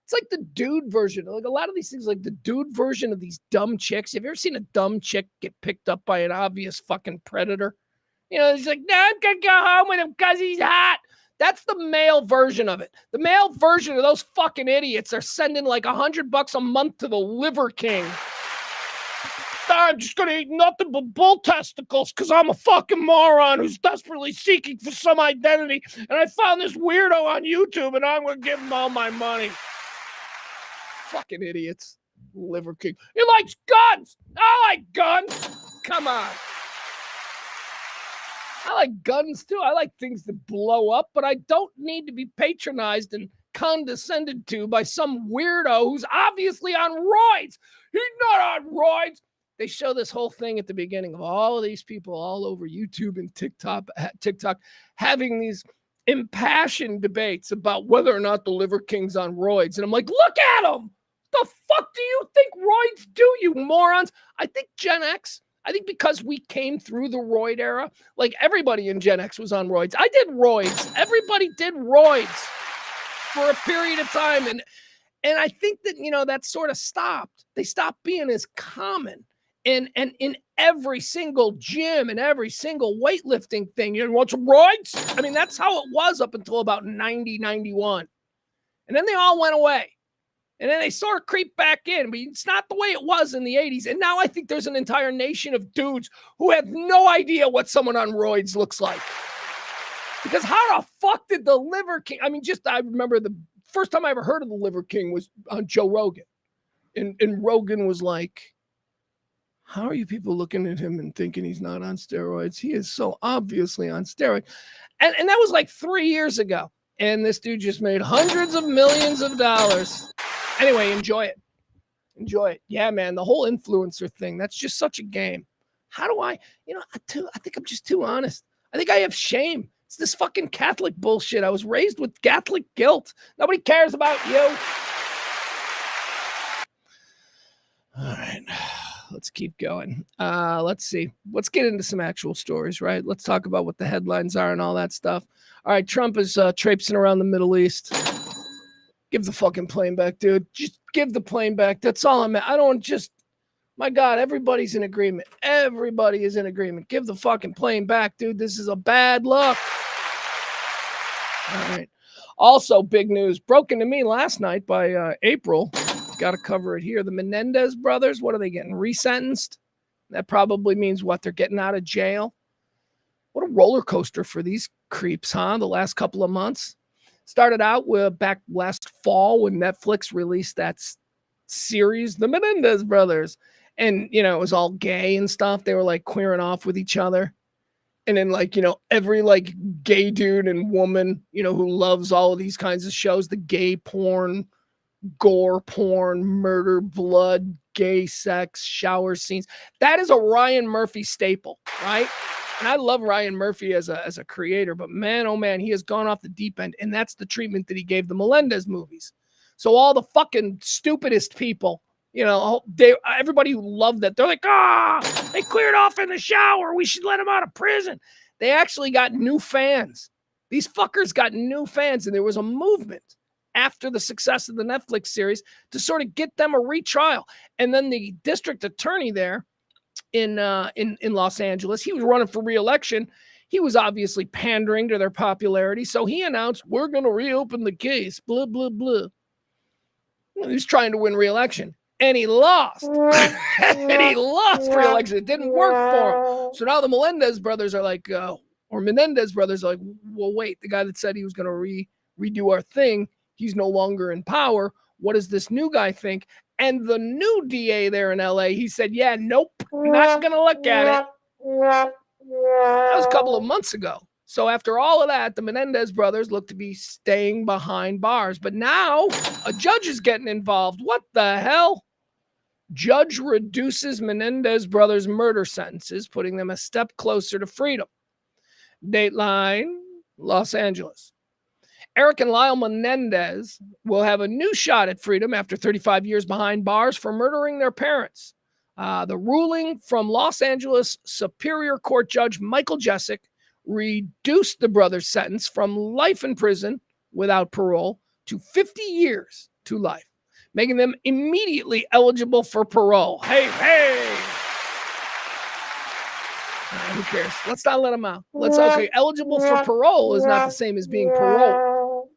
It's like the dude version. Like a lot of these things, like the dude version of these dumb chicks. Have you ever seen a dumb chick get picked up by an obvious fucking predator? He's like, no, I'm going to go home with him because he's hot. That's the male version of it. The male version of those fucking idiots are sending like $100 a month to the Liver King. I'm just going to eat nothing but bull testicles because I'm a fucking moron who's desperately seeking for some identity. And I found this weirdo on YouTube and I'm going to give him all my money. Fucking idiots. Liver King. He likes guns. I like guns. Come on. I like guns too. I like things that blow up, but I don't need to be patronized and condescended to by some weirdo who's obviously on roids. He's not on roids. They show this whole thing at the beginning of all of these people all over YouTube and TikTok having these impassioned debates about whether or not the Liver King's on roids. And I'm like, look at him. The fuck do you think roids do, you morons? I think Gen X, because we came through the roid era, like everybody in Gen X was on roids. I did roids. Everybody did roids for a period of time. And I think that, that sort of stopped. They stopped being as common. And in every single gym and every single weightlifting thing, you want some roids? I mean, that's how it was up until about 90, 91. And then they all went away. And then they sort of creep back in. But it's not the way it was in the 80s. And now I think there's an entire nation of dudes who have no idea what someone on roids looks like. Because how the fuck did the Liver King? I mean, I remember the first time I ever heard of the Liver King was on Joe Rogan. And Rogan was like, how are you people looking at him and thinking he's not on steroids? He is so obviously on steroids. And that was like 3 years ago. And this dude just made hundreds of millions of dollars. Anyway, enjoy it. Enjoy it. Yeah, man, the whole influencer thing, that's just such a game. How do I think I'm just too honest. I think I have shame. It's this fucking Catholic bullshit. I was raised with Catholic guilt. Nobody cares about you. All right. Let's keep going. Let's see. Let's get into some actual stories, right? Let's talk about what the headlines are and all that stuff. All right, Trump is traipsing around the Middle East. Give the fucking plane back, dude. Just give the plane back. That's all I'm at. I don't just, my God, everybody's in agreement. Everybody is in agreement. Give the fucking plane back, dude. This is a bad look. All right. Also, big news broken to me last night by April. Got to cover it here. The Menendez brothers, what are they getting? Resentenced? That probably means what? They're getting out of jail. What a roller coaster for these creeps, huh? The last couple of months. Started out with back last fall when Netflix released that series, The Menendez Brothers. And, it was all gay and stuff. They were like queering off with each other. And then every gay dude and woman, who loves all of these kinds of shows, the gay porn, gore porn, murder, blood, gay sex, shower scenes. That is a Ryan Murphy staple, right? And I love Ryan Murphy as a creator, but man, oh man, he has gone off the deep end. And that's the treatment that he gave the Melendez movies. So all the fucking stupidest people, everybody who loved that, they're like, they cleared off in the shower. We should let him out of prison. They actually got new fans. These fuckers got new fans. And there was a movement after the success of the Netflix series to sort of get them a retrial. And then the district attorney there in Los Angeles, he was running for re-election. He was obviously pandering to their popularity. So he announced, we're going to reopen the case, blah, blah, blah. He was trying to win re-election. And he lost. And he lost re-election. It didn't work for him. So now the Menendez brothers are like, well, wait, the guy that said he was going to redo our thing, he's no longer in power. What does this new guy think? And the new DA there in LA, he said, yeah, nope, not going to look at it. That was a couple of months ago. So after all of that, the Menendez brothers look to be staying behind bars. But now a judge is getting involved. What the hell? Judge reduces Menendez brothers' murder sentences, putting them a step closer to freedom. Dateline, Los Angeles. Eric and Lyle Menendez will have a new shot at freedom after 35 years behind bars for murdering their parents. The ruling from Los Angeles Superior Court Judge Michael Jessic reduced the brothers' sentence from life in prison without parole to 50 years to life, making them immediately eligible for parole. Hey! Who cares? Let's not let them out. Eligible for parole is not the same as being paroled.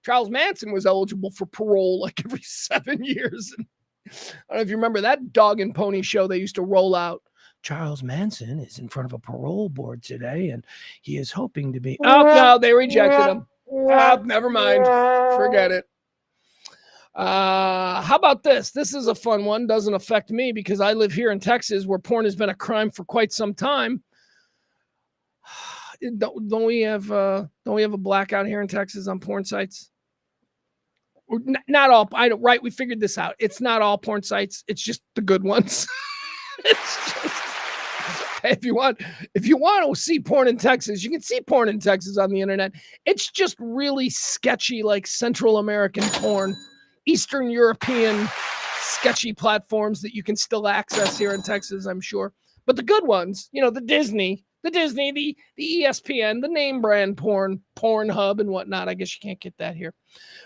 Charles Manson was eligible for parole like every 7 years. I don't know if you remember that dog and pony show they used to roll out. Charles Manson is in front of a parole board today, and he is hoping to be... Oh, no, they rejected him. Never mind. Forget it. How about this? This is a fun one. Doesn't affect me because I live here in Texas where porn has been a crime for quite some time. don't we have a blackout here in Texas on porn sites? Not all. Right. We figured this out. It's not all porn sites. It's just the good ones. It's just, if you want to see porn in Texas, you can see porn in Texas on the internet. It's just really sketchy, like Central American porn, Eastern European sketchy platforms that you can still access here in Texas, I'm sure. But the good ones, the Disney, the ESPN, the name brand porn, Pornhub and whatnot. I guess you can't get that here.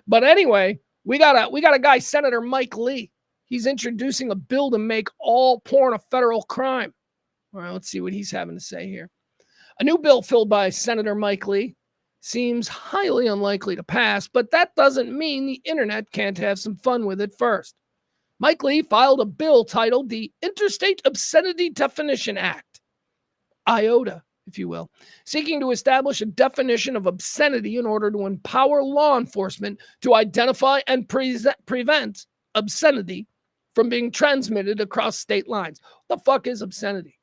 But anyway, we got a guy, Senator Mike Lee. He's introducing a bill to make all porn a federal crime. All right, let's see what he's having to say here. A new bill filled by Senator Mike Lee seems highly unlikely to pass, but that doesn't mean the internet can't have some fun with it first. Mike Lee filed a bill titled the Interstate Obscenity Definition Act, IOTA, if you will, seeking to establish a definition of obscenity in order to empower law enforcement to identify and prevent obscenity from being transmitted across state lines. What the fuck is obscenity?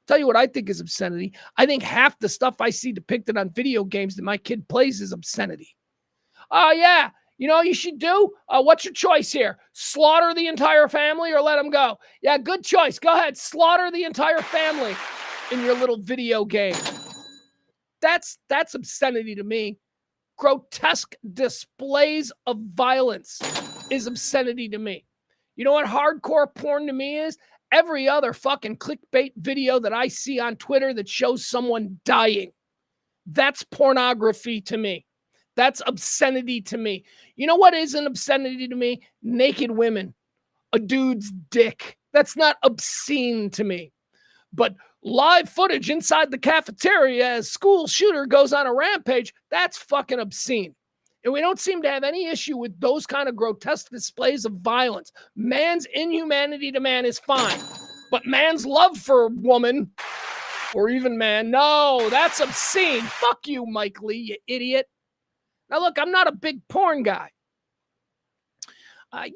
Tell you what I think is obscenity. I think half the stuff I see depicted on video games that my kid plays is obscenity. Oh, yeah. You know what you should do? What's your choice here? Slaughter the entire family or let them go? Yeah, good choice. Go ahead. Slaughter the entire family in your little video game. That's obscenity to me. Grotesque displays of violence is obscenity to me. You know what hardcore porn to me is? Every other fucking clickbait video that I see on Twitter that shows someone dying. That's pornography to me. That's obscenity to me. You know what is an obscenity to me? Naked women. A dude's dick. That's not obscene to me. But live footage inside the cafeteria as school shooter goes on a rampage, that's fucking obscene. And we don't seem to have any issue with those kind of grotesque displays of violence. Man's inhumanity to man is fine. But man's love for a woman, or even man, no, that's obscene. Fuck you, Mike Lee, you idiot. Now, look, I'm not a big porn guy. I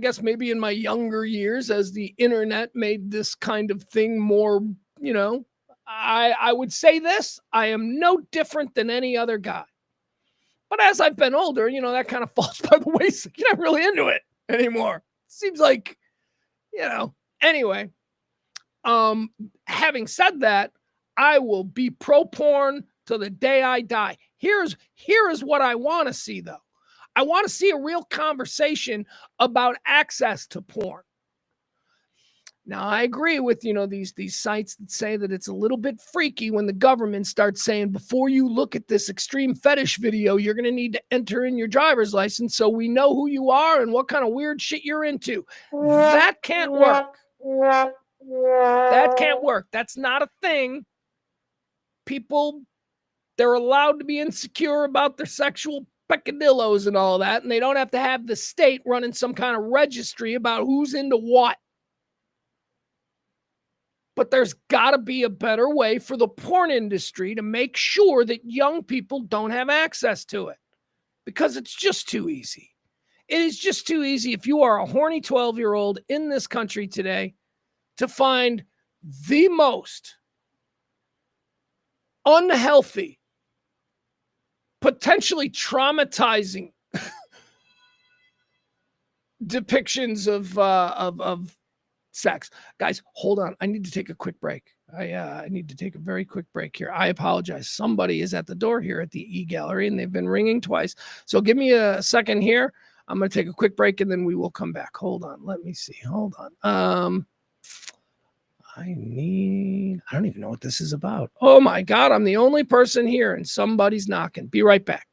guess maybe in my younger years, as the internet made this kind of thing more, I would say this, I am no different than any other guy. But as I've been older, that kind of falls by the wayside. You're not really into it anymore. Seems like, anyway. Having said that, I will be pro porn till the day I die. Here is what I want to see, though. I want to see a real conversation about access to porn. Now, I agree with, these sites that say that it's a little bit freaky when the government starts saying, before you look at this extreme fetish video, you're going to need to enter in your driver's license so we know who you are and what kind of weird shit you're into. That can't work. That can't work. That's not a thing. People, they're allowed to be insecure about their sexual peccadillos and all that, and they don't have to have the state running some kind of registry about who's into what. But there's got to be a better way for the porn industry to make sure that young people don't have access to it, because it's just too easy. It is just too easy if you are a horny 12-year-old in this country today to find the most unhealthy, potentially traumatizing depictions of sex. Guys, hold on. I need to take a quick break. I need to take a very quick break here. I apologize. Somebody is at the door here at the e-gallery, and they've been ringing twice. So give me a second here. I'm going to take a quick break, and then we will come back. Hold on. Let me see. Hold on. I don't even know what this is about. Oh, my God. I'm the only person here, and somebody's knocking. Be right back.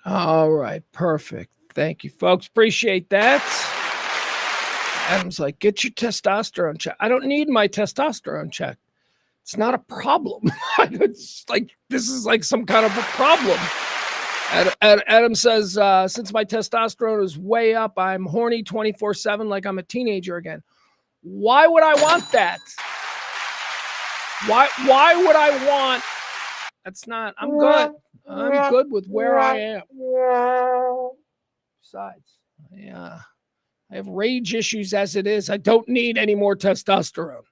All right. Perfect. Thank you, folks. Appreciate that. Adam's like, get your testosterone check. I don't need my testosterone check. It's not a problem. It's like, this is like some kind of a problem. Adam says, since my testosterone is way up, I'm horny 24/7 like I'm a teenager again. Why would I want that? Why would I want? That's not, I'm good. I'm good with where I am. Besides, yeah, I have rage issues as it is. I don't need any more testosterone.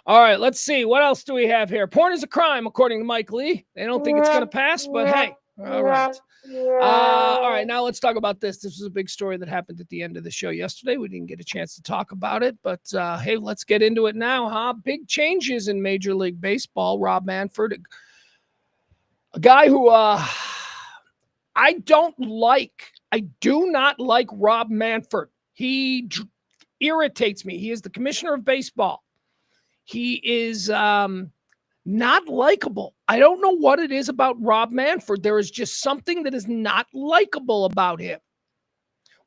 All right, let's see. What else do we have here? Porn is a crime, according to Mike Lee. They don't think it's going to pass, but hey, all right. All right, now let's talk about this. This was a big story that happened at the end of the show yesterday. We didn't get a chance to talk about it, but hey, let's get into it now, huh? Big changes in Major League Baseball. Rob Manfred, a guy who I do not like Rob Manfred. He irritates me. He is the commissioner of baseball. He is not likable. I don't know what it is about Rob Manfred. There is just something that is not likable about him.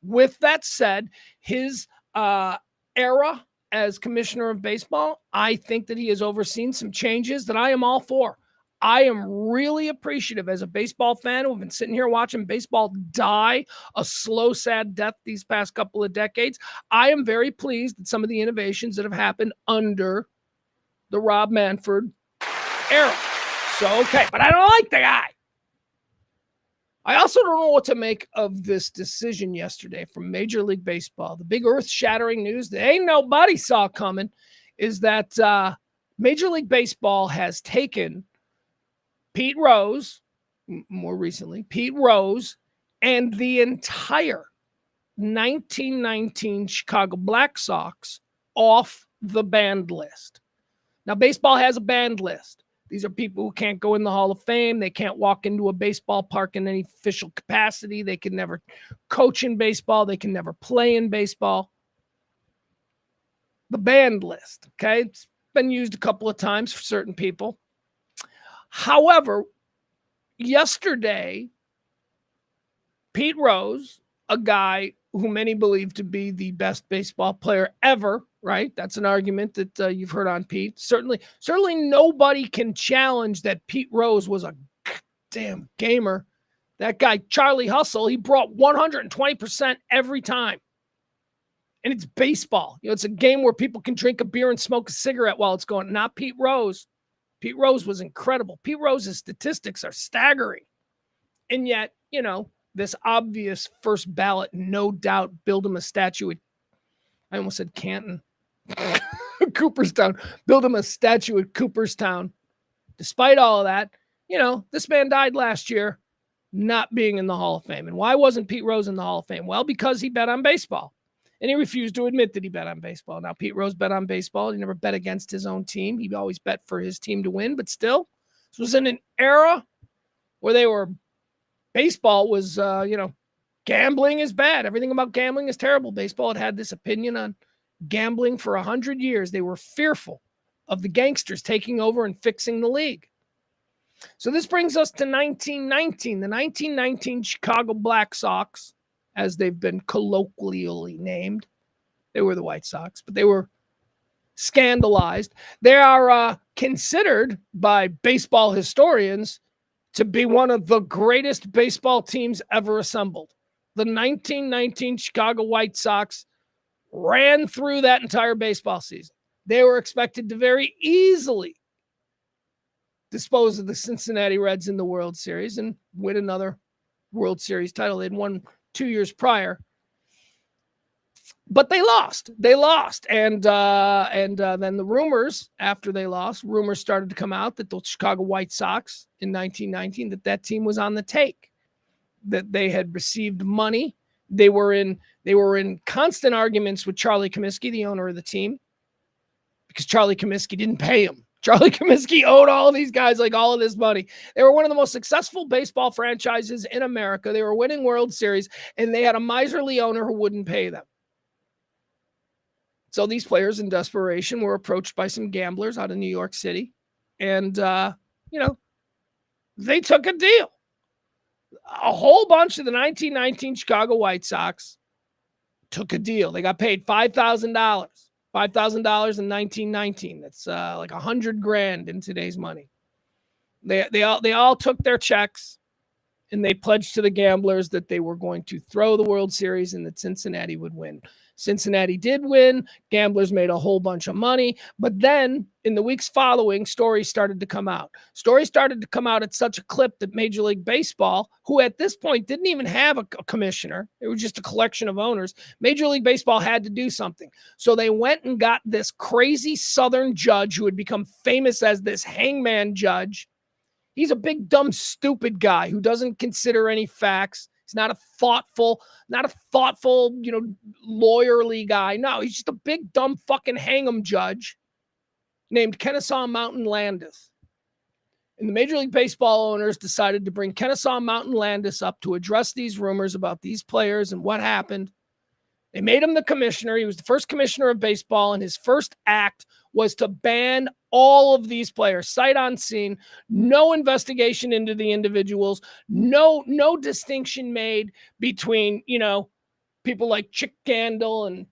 With that said, his era as commissioner of baseball, I think that he has overseen some changes that I am all for. I am really appreciative as a baseball fan who've been sitting here watching baseball die a slow, sad death these past couple of decades. I am very pleased at some of the innovations that have happened under the Rob Manfred era. So, okay, but I don't like the guy. I also don't know what to make of this decision yesterday from Major League Baseball. The big earth-shattering news that ain't nobody saw coming is that Major League Baseball has taken Pete Rose, more recently, Pete Rose, and the entire 1919 Chicago Black Sox off the banned list. Now, baseball has a banned list. These are people who can't go in the Hall of Fame. They can't walk into a baseball park in any official capacity. They can never coach in baseball. They can never play in baseball. The banned list, okay? It's been used a couple of times for certain people. However, yesterday, Pete Rose, a guy who many believe to be the best baseball player ever, right? That's an argument that you've heard on Pete. Certainly nobody can challenge that Pete Rose was a damn gamer. That guy, Charlie Hustle, he brought 120% every time. And it's baseball. You know, it's a game where people can drink a beer and smoke a cigarette while it's going. Not Pete Rose. Pete Rose was incredible. Pete Rose's statistics are staggering. And yet, you know, this obvious first ballot, no doubt, build him a statue at, I almost said Canton, Cooperstown, build him a statue at Cooperstown. Despite all of that, you know, this man died last year not being in the Hall of Fame. And why wasn't Pete Rose in the Hall of Fame? Well, because he bet on baseball. And he refused to admit that he bet on baseball. Now, Pete Rose bet on baseball. He never bet against his own team. He always bet for his team to win. But still, this was in an era where baseball was, gambling is bad. Everything about gambling is terrible. Baseball had this opinion on gambling for 100 years. They were fearful of the gangsters taking over and fixing the league. So this brings us to 1919. The 1919 Chicago Black Sox, as they've been colloquially named. They were the White Sox, but they were scandalized. They are considered by baseball historians to be one of the greatest baseball teams ever assembled. The 1919 Chicago White Sox ran through that entire baseball season. They were expected to very easily dispose of the Cincinnati Reds in the World Series and win another World Series title. They'd won 2 years prior, but they lost. And then the rumors after they lost, rumors started to come out that the Chicago White Sox in 1919, that team was on the take, that they had received money. They were in constant arguments with Charlie Comiskey, the owner of the team, because Charlie Comiskey didn't pay him. Charlie Comiskey owed all of these guys like all of this money. They were one of the most successful baseball franchises in America. They were winning World Series, and they had a miserly owner who wouldn't pay them. So these players in desperation were approached by some gamblers out of New York City, and, they took a deal. a whole bunch of the 1919 Chicago White Sox took a deal. They got paid $5,000. $5,000 in 1919. That's like $100,000 in today's money. They all took their checks, and they pledged to the gamblers that they were going to throw the World Series and that Cincinnati would win. Cincinnati did win. Gamblers made a whole bunch of money. But then in the weeks following, stories started to come out. Stories started to come out at such a clip that Major League Baseball, who at this point didn't even have a commissioner, it was just a collection of owners, Major League Baseball had to do something. So they went and got this crazy Southern judge who had become famous as this hangman judge. He's a big, dumb, stupid guy who doesn't consider any facts. He's not a thoughtful, lawyerly guy. No, he's just a big, dumb fucking hang-em judge named Kennesaw Mountain Landis. And the Major League Baseball owners decided to bring Kennesaw Mountain Landis up to address these rumors about these players and what happened. They made him the commissioner. He was the first commissioner of baseball, and his first act was to ban all of these players, sight unseen, no investigation into the individuals, no distinction made between, people like Chick Gandil and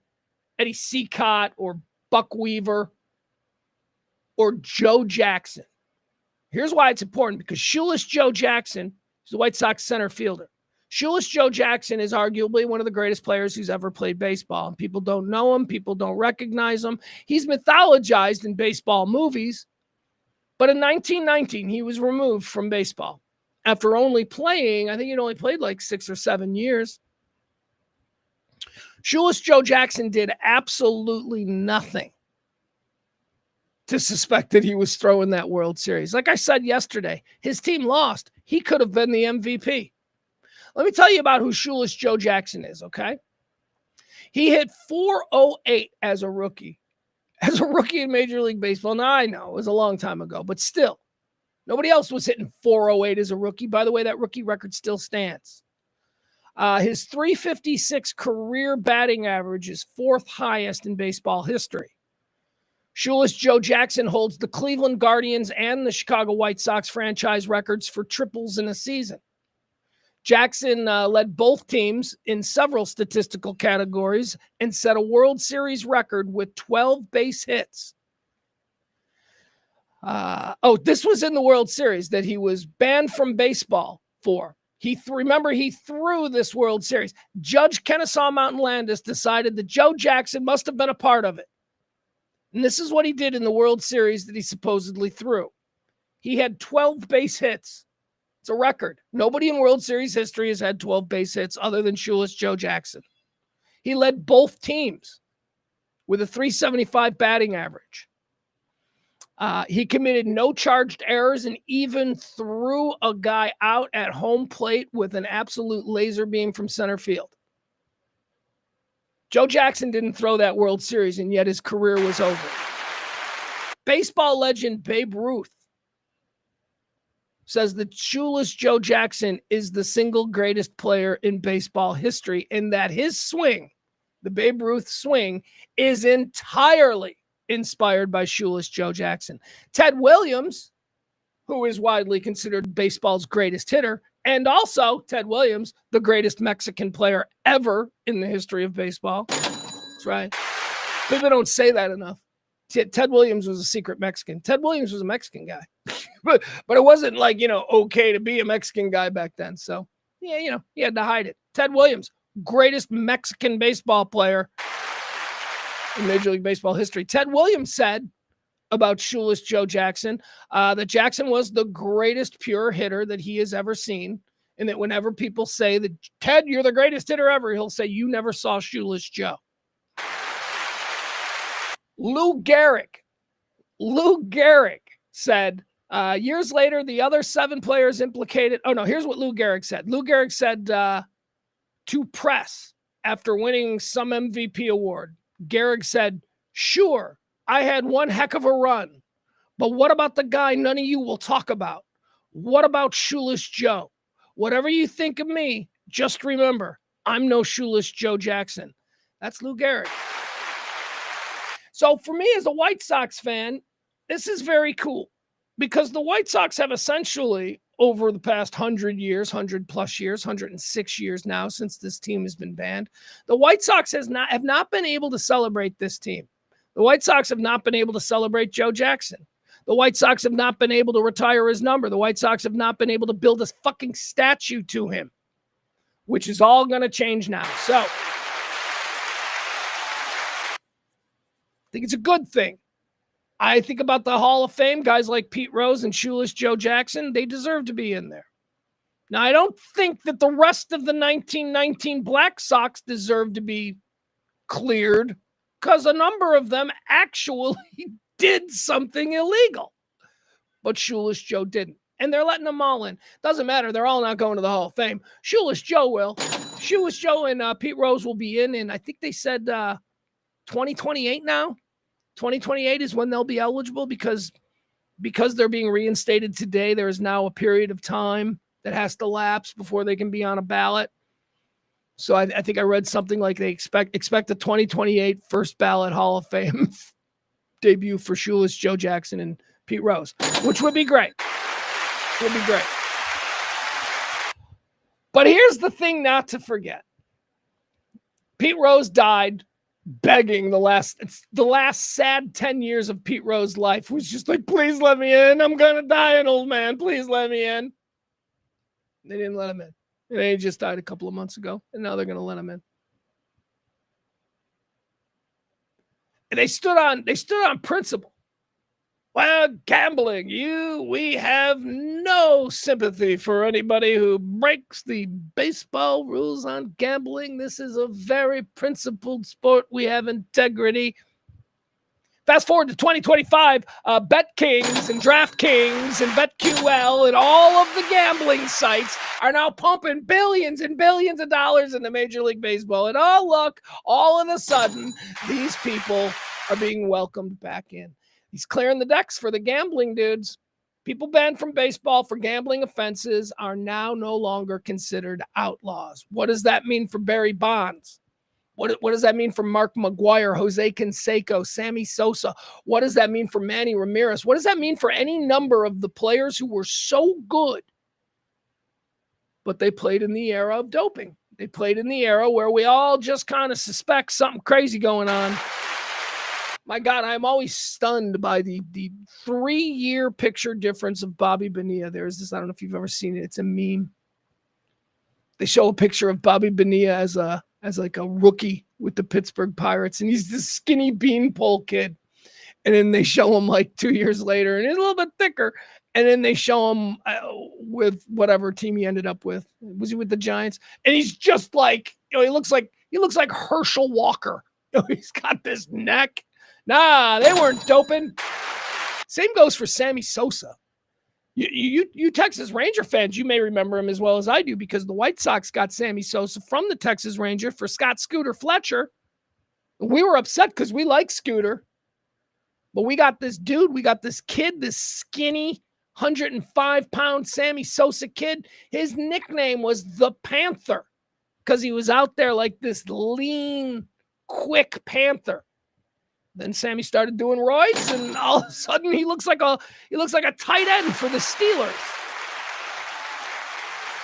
Eddie Seacott or Buck Weaver or Joe Jackson. Here's why it's important, because Shoeless Joe Jackson is the White Sox center fielder. Shoeless Joe Jackson is arguably one of the greatest players who's ever played baseball. And people don't know him. People don't recognize him. He's mythologized in baseball movies. But in 1919, he was removed from baseball after only playing, I think he'd only played like 6 or 7 years. Shoeless Joe Jackson did absolutely nothing to suspect that he was throwing that World Series. Like I said yesterday, his team lost. He could have been the MVP. Let me tell you about who Shoeless Joe Jackson is, okay? He hit .408 as a rookie. As a rookie in Major League Baseball. Now, I know it was a long time ago, but still. Nobody else was hitting .408 as a rookie. By the way, that rookie record still stands. His .356 career batting average is 4th highest in baseball history. Shoeless Joe Jackson holds the Cleveland Guardians and the Chicago White Sox franchise records for triples in a season. Jackson led both teams in several statistical categories and set a World Series record with 12 base hits. This was in the World Series that he was banned from baseball for. Remember, he threw this World Series. Judge Kennesaw Mountain Landis decided that Joe Jackson must have been a part of it. And this is what he did in the World Series that he supposedly threw. He had 12 base hits. It's a record. Nobody in World Series history has had 12 base hits other than Shoeless Joe Jackson. He led both teams with a .375 batting average. He committed no charged errors and even threw a guy out at home plate with an absolute laser beam from center field. Joe Jackson didn't throw that World Series, and yet his career was over. Baseball legend Babe Ruth says that Shoeless Joe Jackson is the single greatest player in baseball history, and that his swing, the Babe Ruth swing, is entirely inspired by Shoeless Joe Jackson. Ted Williams, who is widely considered baseball's greatest hitter, and also Ted Williams, the greatest Mexican player ever in the history of baseball. That's right. People don't say that enough. Ted Williams was a secret Mexican. Ted Williams was a Mexican guy. but it wasn't like, okay to be a Mexican guy back then. So, yeah, he had to hide it. Ted Williams, greatest Mexican baseball player in Major League Baseball history. Ted Williams said about Shoeless Joe Jackson that Jackson was the greatest pure hitter that he has ever seen. And that whenever people say that, Ted, you're the greatest hitter ever, he'll say, you never saw Shoeless Joe. Lou Gehrig said, years later, the other 7 players implicated. Oh, no, here's what Lou Gehrig said. Lou Gehrig said to press after winning some MVP award. Gehrig said, sure, I had one heck of a run, but what about the guy none of you will talk about? What about Shoeless Joe? Whatever you think of me, just remember, I'm no Shoeless Joe Jackson. That's Lou Gehrig. So for me as a White Sox fan, this is very cool because the White Sox have essentially, over the past 100 years, 100 plus years, 106 years now since this team has been banned. The White Sox have not been able to celebrate this team. The White Sox have not been able to celebrate Joe Jackson. The White Sox have not been able to retire his number. The White Sox have not been able to build a fucking statue to him, which is all going to change now. So I think it's a good thing. I think about the Hall of Fame, guys like Pete Rose and Shoeless Joe Jackson, they deserve to be in there. Now, I don't think that the rest of the 1919 Black Sox deserve to be cleared because a number of them actually did something illegal. But Shoeless Joe didn't. And they're letting them all in. Doesn't matter. They're all not going to the Hall of Fame. Shoeless Joe will. Shoeless Joe and Pete Rose will be in. And I think they said 2028 now. 2028 is when they'll be eligible because they're being reinstated today. There is now a period of time that has to lapse before they can be on a ballot. So I think I read something like they expect a 2028 first ballot Hall of Fame debut for Shoeless Joe Jackson and Pete Rose, which would be great. Would be great. But here's the thing not to forget. Pete Rose died begging the last sad 10 years of Pete Rose's life was just like, please let me in. I'm going to die an old man. Please let me in. They didn't let him in. And he just died a couple of months ago. And now they're going to let him in. And they stood on principle. Well, gambling, we have no sympathy for anybody who breaks the baseball rules on gambling. This is a very principled sport. We have integrity. Fast forward to 2025, BetKings and DraftKings and BetQL and all of the gambling sites are now pumping billions and billions of dollars into Major League Baseball. And oh, look, all of a sudden, these people are being welcomed back in. He's clearing the decks for the gambling dudes. People banned from baseball for gambling offenses are now no longer considered outlaws. What does that mean for Barry Bonds? What does that mean for Mark McGwire, Jose Canseco, Sammy Sosa? What does that mean for Manny Ramirez? What does that mean for any number of the players who were so good, but they played in the era of doping? They played in the era where we all just kind of suspect something crazy going on. My God, I'm always stunned by the 3-year picture difference of Bobby Bonilla. There's this, I don't know if you've ever seen it. It's a meme. They show a picture of Bobby Bonilla as like a rookie with the Pittsburgh Pirates, and he's this skinny beanpole kid. And then they show him like 2 years later, and he's a little bit thicker. And then they show him with whatever team he ended up with. Was he with the Giants? And he's just like, he looks like Herschel Walker. He's got this neck. Nah, they weren't doping. Same goes for Sammy Sosa. You Texas Ranger fans, you may remember him as well as I do because the White Sox got Sammy Sosa from the Texas Ranger for Scott Scooter Fletcher. We were upset because we like Scooter. But we got this dude, we got this kid, this skinny 105-pound Sammy Sosa kid. His nickname was the Panther because he was out there like this lean, quick panther. Then Sammy started doing roids, and all of a sudden he looks like a tight end for the Steelers.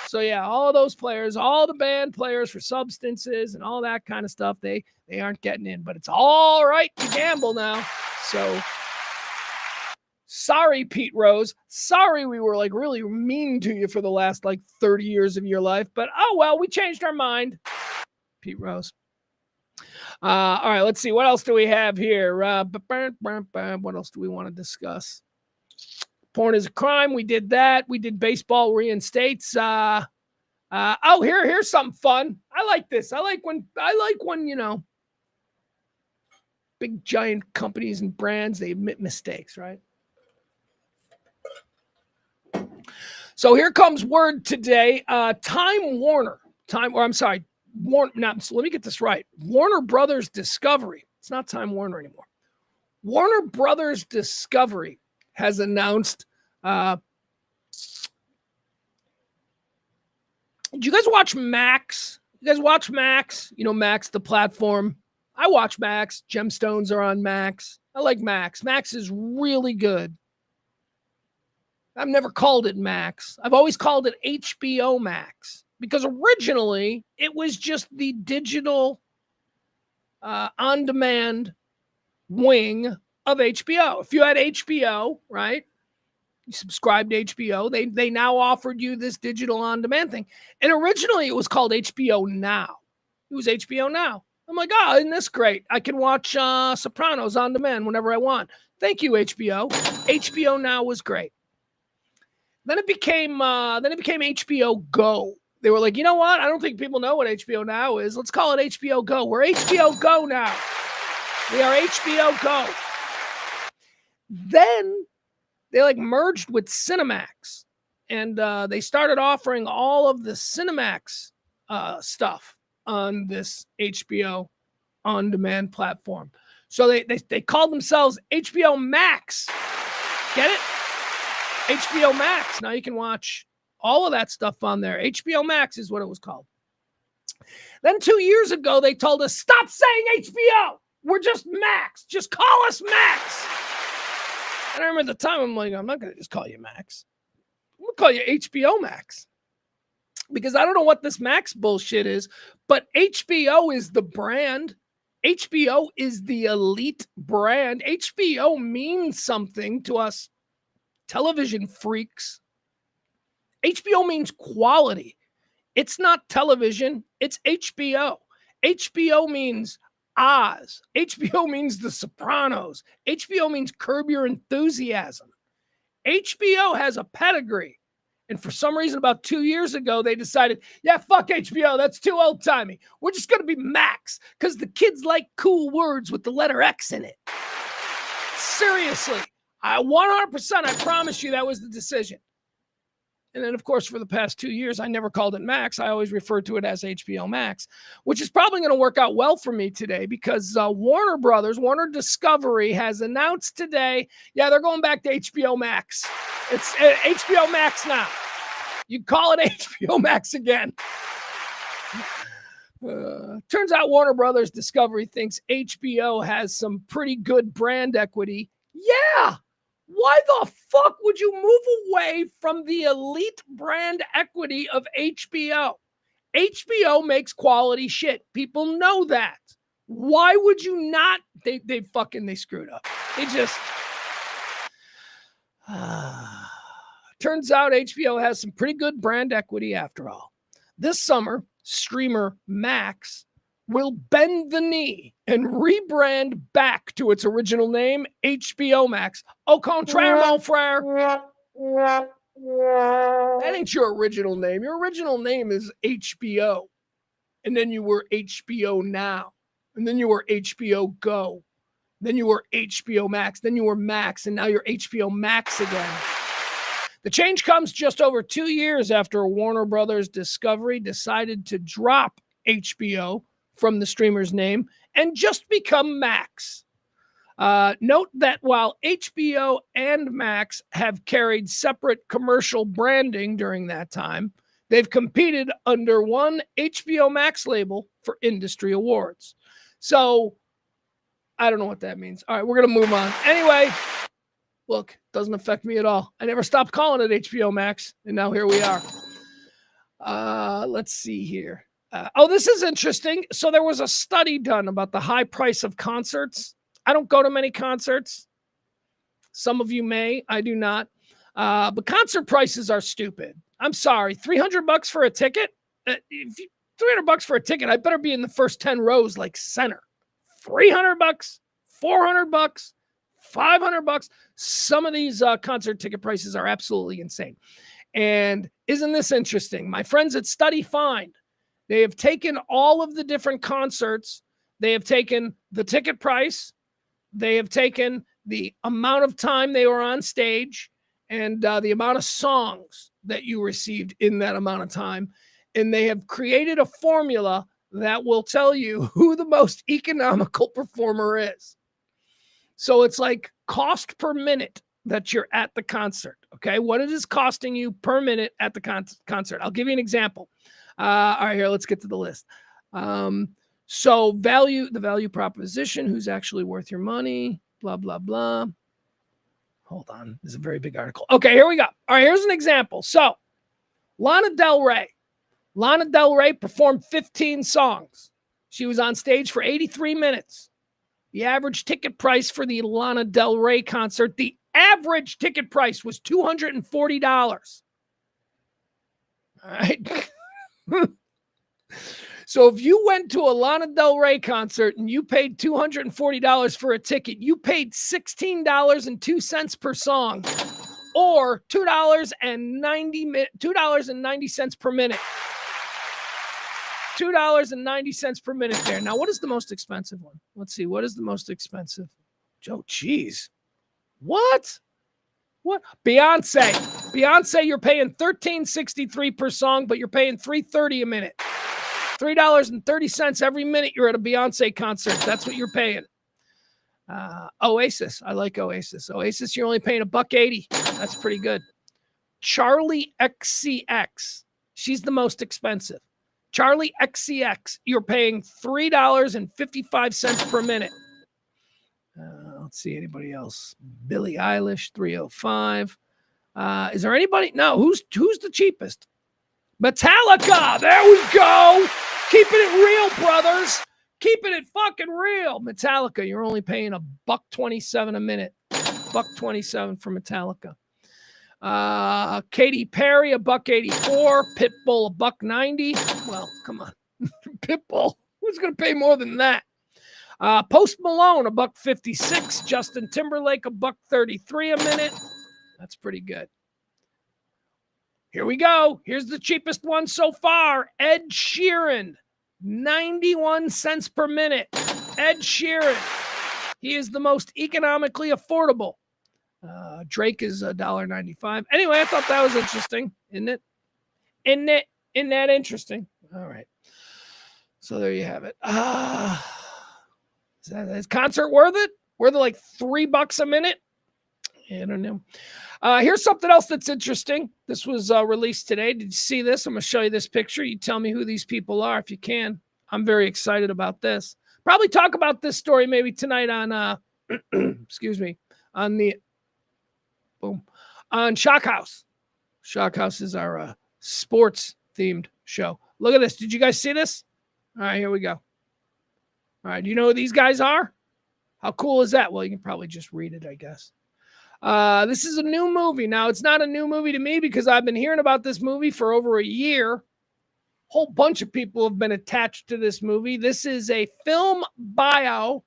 So yeah, all of those players, all the banned players for substances and all that kind of stuff, they aren't getting in. But it's all right to gamble now. So sorry, Pete Rose. Sorry we were like really mean to you for the last like 30 years of your life. But oh well, we changed our mind. Pete Rose. All right, let's see. What else do we have here? What else do we want to discuss? Porn is a crime. We did that. We did baseball reinstates. Here's something fun. I like this. I like when big giant companies and brands, they admit mistakes, right? So here comes word today. Time Warner. Let me get this right. Warner Brothers Discovery. It's not Time Warner anymore. Warner Brothers Discovery has announced. Did you guys watch Max? You guys watch Max? You know Max, the platform. I watch Max. Gemstones are on Max. I like Max. Max is really good. I've never called it Max. I've always called it HBO Max because originally it was just the digital on-demand wing of HBO. If you had HBO, right? You subscribed to HBO. They now offered you this digital on-demand thing. And originally it was called HBO Now. It was HBO Now. I'm like, oh, isn't this great? I can watch Sopranos on demand whenever I want. Thank you, HBO. HBO Now was great. Then it became HBO Go. They were like, you know what? I don't think people know what HBO Now is. Let's call it HBO Go. We're HBO Go now. We are HBO Go. Then they like merged with Cinemax, and they started offering all of the Cinemax stuff on this HBO on-demand platform. So they called themselves HBO Max. Get it? HBO Max. Now you can watch all of that stuff on there. HBO Max is what it was called. Then 2 years ago, they told us, stop saying HBO. We're just Max. Just call us Max. And I remember at the time, I'm like, I'm not going to just call you Max. I'm going to call you HBO Max. Because I don't know what this Max bullshit is, but HBO is the brand. HBO is the elite brand. HBO means something to us television freaks. HBO means quality. It's not television. It's HBO. HBO means Oz. HBO means The Sopranos. HBO means Curb Your Enthusiasm. HBO has a pedigree. And for some reason, about 2 years ago, they decided, yeah, fuck HBO. That's too old-timey. We're just going to be Max because the kids like cool words with the letter X in it. Seriously. 100%, I promise you that was the decision. And then, of course, for the past 2 years, I never called it Max. I always referred to it as HBO Max, which is probably going to work out well for me today because Warner Discovery has announced today, yeah, they're going back to HBO Max. It's HBO Max now. You call it HBO Max again. Turns out Warner Brothers Discovery thinks HBO has some pretty good brand equity. Yeah. Why the fuck would you move away from the elite brand equity of HBO? HBO makes quality shit. People know that. Why would you not? They screwed up. They just... Turns out HBO has some pretty good brand equity after all. This summer, streamer Max will bend the knee and rebrand back to its original name, HBO Max. Au contraire, mon frère. That ain't your original name. Your original name is HBO. And then you were HBO Now. And then you were HBO Go. Then you were HBO Max. Then you were Max. And now you're HBO Max again. The change comes just over 2 years after Warner Brothers Discovery decided to drop HBO from the streamer's name and just become Max. Note that while HBO and Max have carried separate commercial branding during that time, they've competed under one HBO Max label for industry awards. So I don't know what that means. All right, we're going to move on. Anyway, look, doesn't affect me at all. I never stopped calling it HBO Max, and now here we are. Let's see here. This is interesting. So there was a study done about the high price of concerts. I don't go to many concerts. Some of you may. I do not. But concert prices are stupid. I'm sorry. $300 for a ticket? $300 for a ticket, I better be in the first 10 rows like center. $300, $400, $500. Some of these concert ticket prices are absolutely insane. And isn't this interesting? My friends at Study Find, they have taken all of the different concerts. They have taken the ticket price. They have taken the amount of time they were on stage and the amount of songs that you received in that amount of time. And they have created a formula that will tell you who the most economical performer is. So it's like cost per minute that you're at the concert. Okay. What it is costing you per minute at the concert. I'll give you an example. All right, here, let's get to the list. So the value proposition, who's actually worth your money, blah, blah, blah. Hold on. This is a very big article. Okay, here we go. All right, here's an example. So, Lana Del Rey. Lana Del Rey performed 15 songs. She was on stage for 83 minutes. The average ticket price for the Lana Del Rey concert, the average ticket price was $240. All right. So if you went to a Lana Del Rey concert and you paid $240 for a ticket, you paid $16.02 per song, or $2.90 per minute. $2.90 per minute there. Now, what is the most expensive one? Let's see. What is the most expensive? Oh, geez. What? Beyonce. Beyonce, you're paying $13.63 per song, but you're paying $3.30 a minute. $3.30 every minute you're at a Beyonce concert. That's what you're paying. Oasis. I like Oasis. Oasis, you're only paying $1.80. That's pretty good. Charlie XCX. She's the most expensive. Charlie XCX, you're paying $3.55 per minute. Let's see, anybody else? Billie Eilish, $3.05. Is there anybody? No, who's the cheapest? Metallica, there we go. Keeping it real, brothers. Keeping it fucking real. Metallica, you're only paying $1.27 a minute. $1.27 for Metallica. Katy Perry, $1.84. Pitbull, $1.90. Well, come on. Pitbull. Who's going to pay more than that? Post Malone, $1.56. Justin Timberlake, $1.33 a minute. That's pretty good. Here we go. Here's the cheapest one so far. Ed Sheeran, 91 cents per minute. Ed Sheeran. He is the most economically affordable. Drake is $1.95. Anyway, I thought that was interesting, isn't it? Isn't that interesting? All right. So there you have it. Is concert worth it? Worth it like $3 a minute? I don't know. Here's something else that's interesting. This was released today. Did you see this? I'm going to show you this picture. You tell me who these people are if you can. I'm very excited about this. Probably talk about this story maybe tonight on, excuse me, on Shock House. Shock House is our sports-themed show. Look at this. Did you guys see this? All right, here we go. All right, do you know who these guys are? How cool is that? Well, you can probably just read it, I guess. This is a new movie. Now, it's not a new movie to me because I've been hearing about this movie for over a year. Whole bunch of people have been attached to this movie. This is a film bio.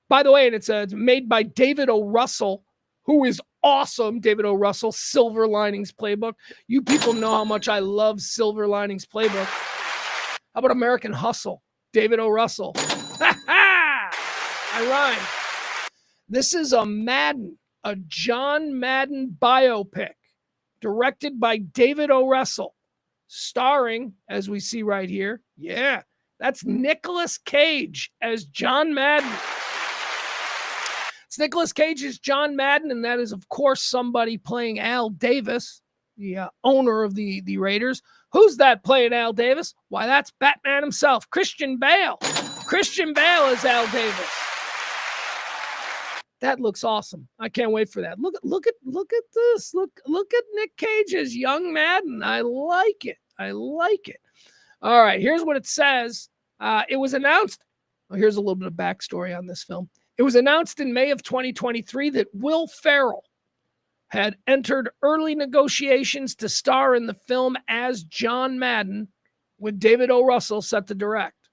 By the way, and it's made by David O. Russell, who is awesome. David O. Russell, Silver Linings Playbook. You people know how much I love Silver Linings Playbook. How about American Hustle? David O. Russell. I rhyme. This is a John Madden biopic directed by David O. Russell, starring, as we see right here, that's Nicolas Cage as John Madden. It's Nicolas Cage as John Madden, and that is, of course, somebody playing Al Davis, the owner of the Raiders. Who's that playing Al Davis? Why, that's Batman himself, Christian Bale. Christian Bale is Al Davis. That looks awesome. I can't wait for that. Look at this. Look at Nick Cage as young Madden. I like it. All right, here's what it says. It was announced. Well, here's a little bit of backstory on this film. It was announced in May of 2023 that Will Ferrell had entered early negotiations to star in the film as John Madden, with David O. Russell set to direct.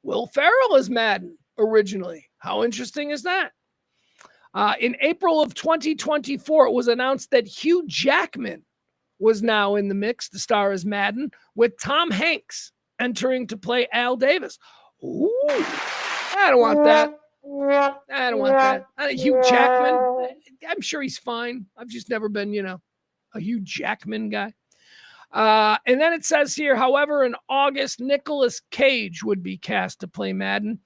Will Ferrell is Madden originally. How interesting is that? In April of 2024, it was announced that Hugh Jackman was now in the mix to star as Madden, with Tom Hanks entering to play Al Davis. Ooh, I don't want that. Hugh Jackman, I'm sure he's fine. I've just never been, a Hugh Jackman guy. And then it says here, however, in August, Nicolas Cage would be cast to play Madden.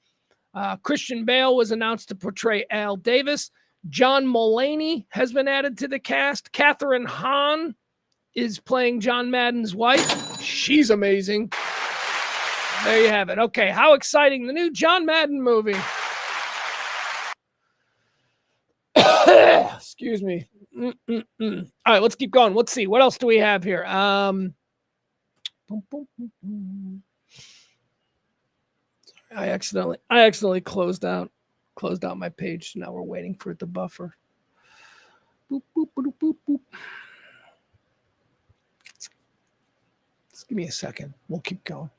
Christian Bale was announced to portray Al Davis. John Mulaney has been added to the cast. Catherine Hahn is playing John Madden's wife. She's amazing. There you have it. Okay, how exciting. The new John Madden movie. Excuse Excuse me. All right, let's keep going. Let's see. What else do we have here? I accidentally closed out my page. So now we're waiting for it to buffer. Boop, boop, boop, boop, boop. Just give me a second. We'll keep going.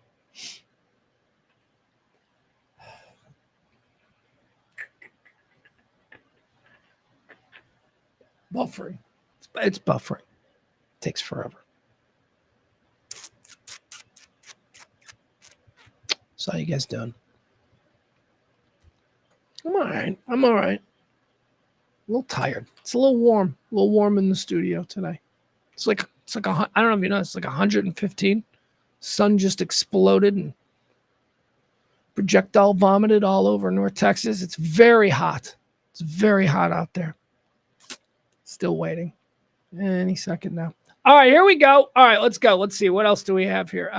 Buffering. It's buffering. It takes forever. So how you guys doing? I'm all right. A little tired. It's a little warm in the studio today. It's like I don't know if you know, it's like 115. Sun just exploded and projectile vomited all over North Texas. It's very hot. It's very hot out there. Still waiting. Any second now. All right, here we go. All right, let's go. Let's see. What else do we have here?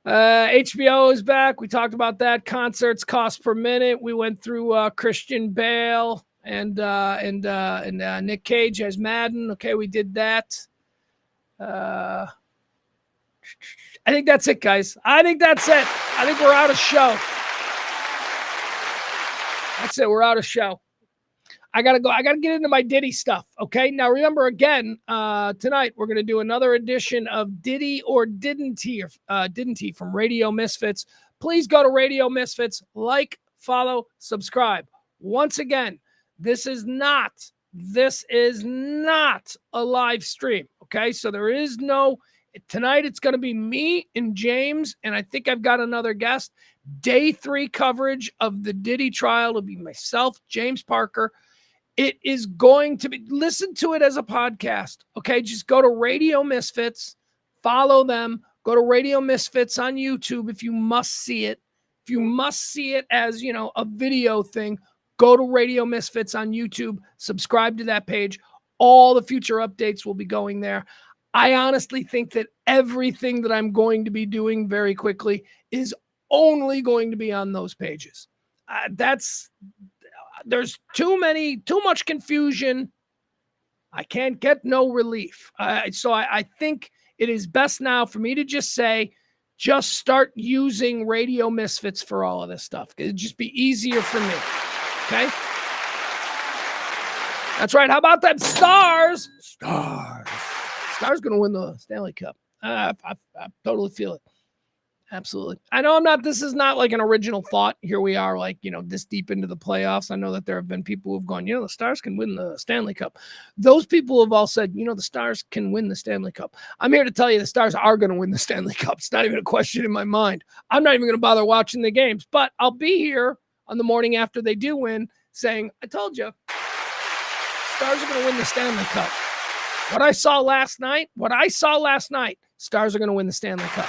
HBO is back. We talked about that. Concerts cost per minute. We went through Christian Bale and Nick Cage as Madden. Okay, we did that. I think that's it, guys. I think that's it. I think we're out of show. That's it. We're out of show. I gotta go. I gotta get into my Diddy stuff. Okay. Now remember again, tonight we're gonna do another edition of Diddy or Didn't He from Radio Misfits. Please go to Radio Misfits, like, follow, subscribe. Once again, this is not a live stream. Okay, so there is no tonight. It's gonna be me and James, and I think I've got another guest. Day 3 coverage of the Diddy trial will be myself, James Parker. It is going to be, listen to it as a podcast, okay? Just go to Radio Misfits, follow them, go to Radio Misfits on YouTube if you must see it. If you must see it as, a video thing, go to Radio Misfits on YouTube, subscribe to that page. All the future updates will be going there. I honestly think that everything that I'm going to be doing very quickly is only going to be on those pages. There's too much confusion. I can't get no relief. So I think it is best now for me to just say, just start using Radio Misfits for all of this stuff. It'd just be easier for me. Okay? That's right. How about that Stars? Stars going to win the Stanley Cup. I totally feel it. Absolutely. I know this is not like an original thought. Here we are, this deep into the playoffs. I know that there have been people who've gone, the Stars can win the Stanley Cup. Those people have all said, the Stars can win the Stanley Cup. I'm here to tell you the Stars are going to win the Stanley Cup. It's not even a question in my mind. I'm not even going to bother watching the games, but I'll be here on the morning after they do win saying, I told you, Stars are going to win the Stanley Cup. What I saw last night, Stars are going to win the Stanley Cup.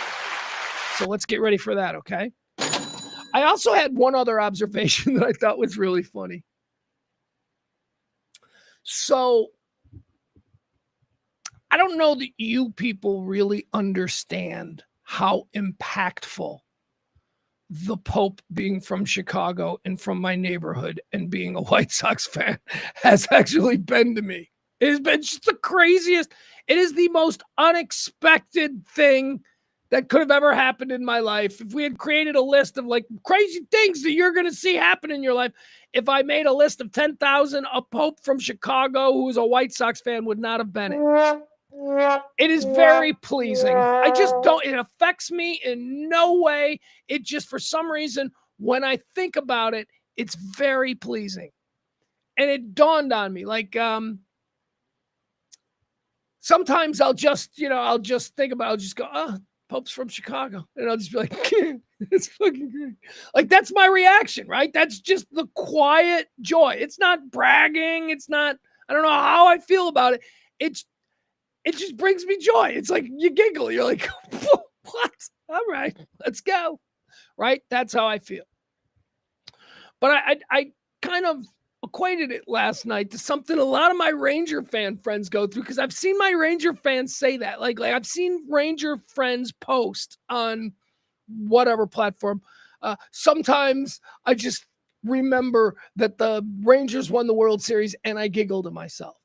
So let's get ready for that, okay? I also had one other observation that I thought was really funny. So I don't know that you people really understand how impactful the Pope being from Chicago and from my neighborhood and being a White Sox fan has actually been to me. It has been just the craziest. It is the most unexpected thing that could have ever happened in my life. If we had created a list of crazy things that you're going to see happen in your life, if I made a list of 10,000, a Pope from Chicago who is a White Sox fan would not have been it. It is very pleasing. It affects me in no way. It just, for some reason, when I think about it, it's very pleasing. And it dawned on me, sometimes I'll just think about it. I'll just go, Pope's from Chicago. And I'll just be like, it's fucking great. That's my reaction, right? That's just the quiet joy. It's not bragging. It's not, I don't know how I feel about it. It just brings me joy. It's like you giggle. You're like, what? All right, let's go. Right? That's how I feel. But I kind of equated it last night to something a lot of my Ranger fan friends go through, because I've seen my Ranger fans say that. Like I've seen Ranger friends post on whatever platform. Sometimes I just remember that the Rangers won the World Series and I giggled to myself.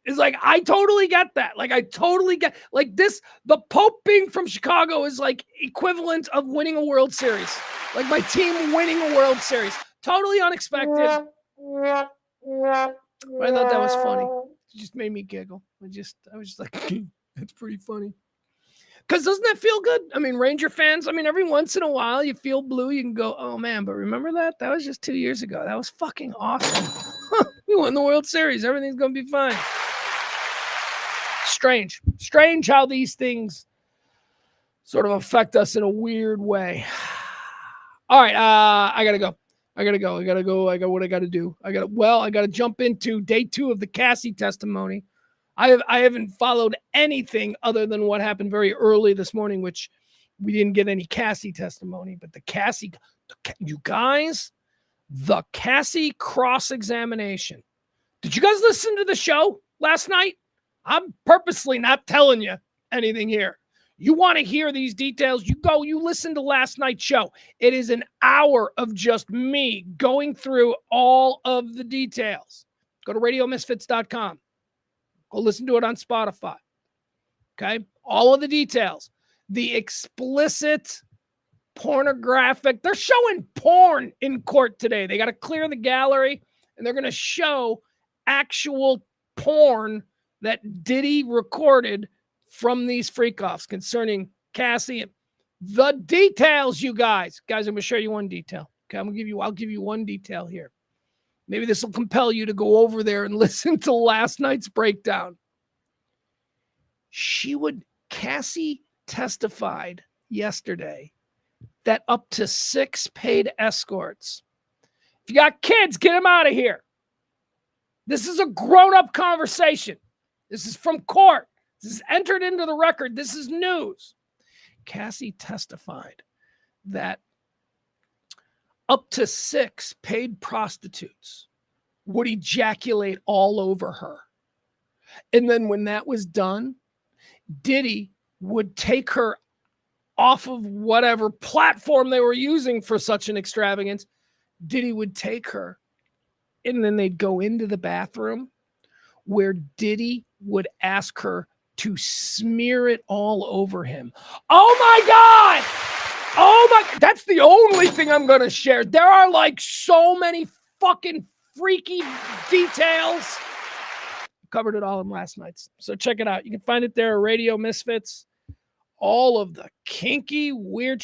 It's like, I totally get that. Like, I totally get, like, this, the Pope being from Chicago is like equivalent of winning a World Series. Like, my team winning a World Series. Totally unexpected. But I thought that was funny. It just made me giggle. I was just like, that's pretty funny. Because doesn't that feel good? I mean, Ranger fans, I mean, every once in a while you feel blue, you can go, oh man, but remember that? That was just 2 years ago. That was fucking awesome. We won the World Series. Everything's going to be fine. Strange how these things sort of affect us in a weird way. All right, I gotta go. I got what I gotta do. I gotta jump into day 2 of the Cassie testimony. I haven't followed anything other than what happened very early this morning, which we didn't get any Cassie testimony, but the Cassie cross-examination. Did you guys listen to the show last night? I'm purposely not telling you anything here. You want to hear these details, you listen to last night's show. It is an hour of just me going through all of the details. Go to radiomisfits.com. Go listen to it on Spotify. Okay? All of the details. The explicit, pornographic, they're showing porn in court today. They got to clear the gallery, and they're going to show actual porn that Diddy recorded from these freak-offs concerning Cassie. The details, you guys. Guys, I'm going to show you one detail. Okay, I'll give you one detail here. Maybe this will compel you to go over there and listen to last night's breakdown. Cassie testified yesterday that up to 6 paid escorts. If you got kids, get them out of here. This is a grown-up conversation. This is from court. This is entered into the record. This is news. Cassie testified that up to 6 paid prostitutes would ejaculate all over her. And then when that was done, Diddy would take her off of whatever platform they were using for such an extravagance. Diddy would take her, and then they'd go into the bathroom where Diddy would ask her to smear it all over him. Oh my God! Oh my, that's the only thing I'm going to share. There are like so many fucking freaky details. Covered it all in last night's. So check it out. You can find it there at Radio Misfits. All of the kinky, weird.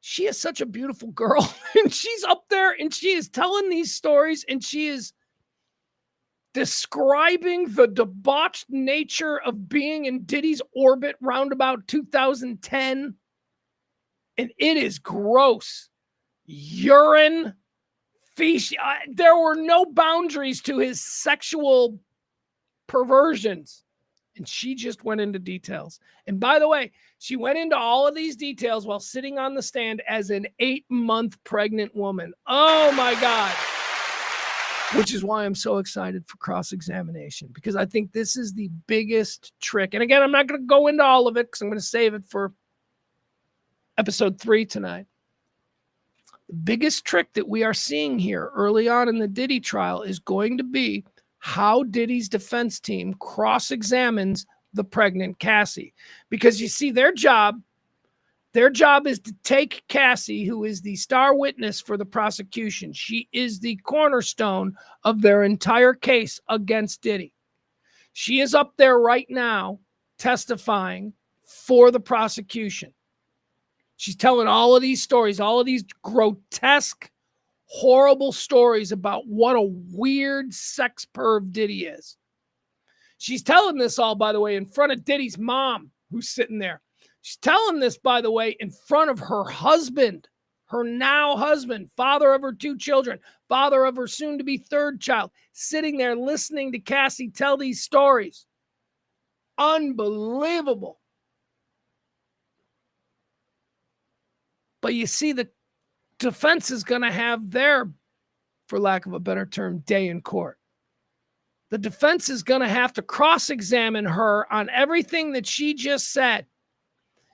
She is such a beautiful girl. And she's up there and she is telling these stories and she is describing the debauched nature of being in Diddy's orbit round about 2010. And it is gross. Urine, feces. There were no boundaries to his sexual perversions. And she just went into details. And by the way, she went into all of these details while sitting on the stand as an 8-month pregnant woman. Oh my God. Which is why I'm so excited for cross-examination, because I think this is the biggest trick. And again, I'm not going to go into all of it because I'm going to save it for episode 3 tonight. The biggest trick that we are seeing here early on in the Diddy trial is going to be how Diddy's defense team cross-examines the pregnant Cassie. Because you see, their job is to take Cassie, who is the star witness for the prosecution. She is the cornerstone of their entire case against Diddy. She is up there right now testifying for the prosecution. She's telling all of these stories, all of these grotesque, horrible stories about what a weird sex perv Diddy is. She's telling this all, by the way, in front of Diddy's mom, who's sitting there. She's telling this, by the way, in front of her husband, her now husband, father of her 2 children, father of her soon-to-be 3rd child, sitting there listening to Cassie tell these stories. Unbelievable. But you see, the defense is going to have their, for lack of a better term, day in court. The defense is going to have to cross-examine her on everything that she just said.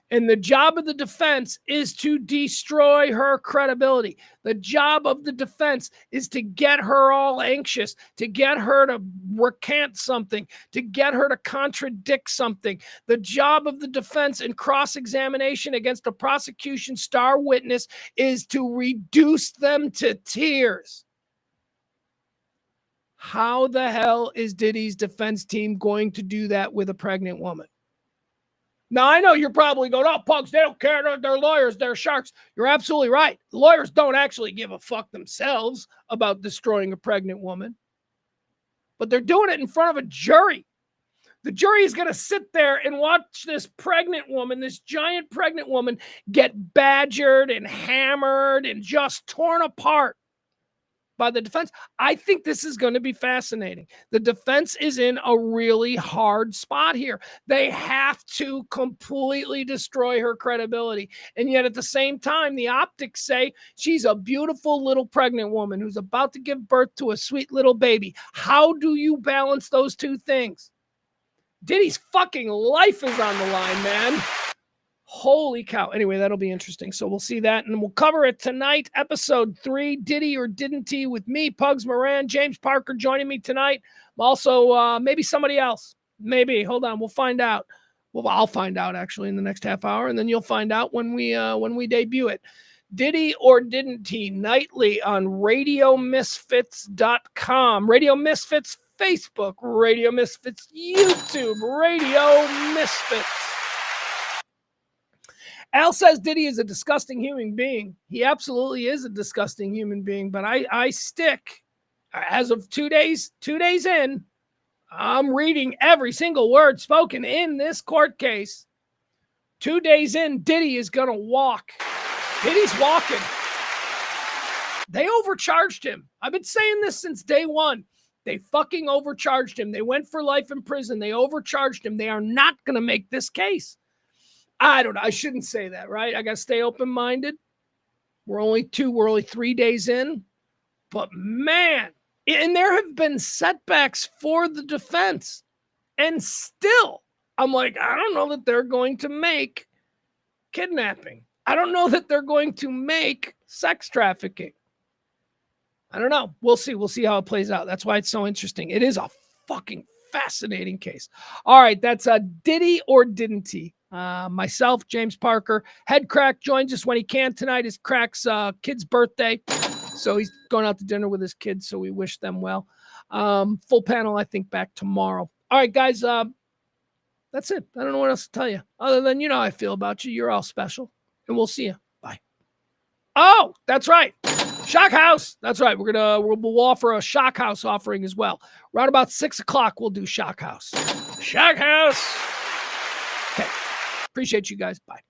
And the job of the defense is to destroy her credibility. The job of the defense is to get her all anxious, to get her to recant something, to get her to contradict something. The job of the defense in cross-examination against a prosecution star witness is to reduce them to tears. How the hell is Diddy's defense team going to do that with a pregnant woman? Now, I know you're probably going, oh, Pugs, they don't care. They're lawyers. They're sharks. You're absolutely right. The lawyers don't actually give a fuck themselves about destroying a pregnant woman. But they're doing it in front of a jury. The jury is going to sit there and watch this pregnant woman, this giant pregnant woman, get badgered and hammered and just torn apart by the defense. I think this is going to be fascinating. The defense is in a really hard spot here. They have to completely destroy her credibility. And yet at the same time, the optics say she's a beautiful little pregnant woman who's about to give birth to a sweet little baby. How do you balance those two things? Diddy's fucking life is on the line, man. Holy cow. Anyway, that'll be interesting. So we'll see that, and we'll cover it tonight. Episode 3, Diddy or Didn't He, with me, Pugs Moran, James Parker joining me tonight. Also, maybe somebody else. Maybe. Hold on. We'll find out. Well, I'll find out actually in the next half hour, and then you'll find out when we debut it. Diddy or Didn't He, nightly on RadioMisfits.com. Radio Misfits Facebook, Radio Misfits YouTube, Radio Misfits. Al says Diddy is a disgusting human being. He absolutely is a disgusting human being, but I stick, as of 2 days in, I'm reading every single word spoken in this court case. 2 days in, Diddy is going to walk. Diddy's walking. They overcharged him. I've been saying this since day one. They fucking overcharged him. They went for life in prison. They overcharged him. They are not going to make this case. I don't know. I shouldn't say that, right? I got to stay open-minded. We're only 3 days in. But man, and there have been setbacks for the defense. And still, I'm like, I don't know that they're going to make kidnapping. I don't know that they're going to make sex trafficking. I don't know. We'll see. We'll see how it plays out. That's why it's so interesting. It is a fucking fascinating case. All right, that's Diddy or Didn't He? Myself, James Parker. Head Crack joins us when he can tonight. It's Crack's kid's birthday, so he's going out to dinner with his kids, so we wish them well. Full panel, I think, back tomorrow. All right, guys, that's it. I don't know what else to tell you, other than you know how I feel about you. You're all special, and we'll see you. Bye. Oh, that's right. Shock House. That's right. We'll offer a Shock House offering as well. Around about 6 o'clock, we'll do Shock House. Shock House. Okay. Appreciate you guys. Bye.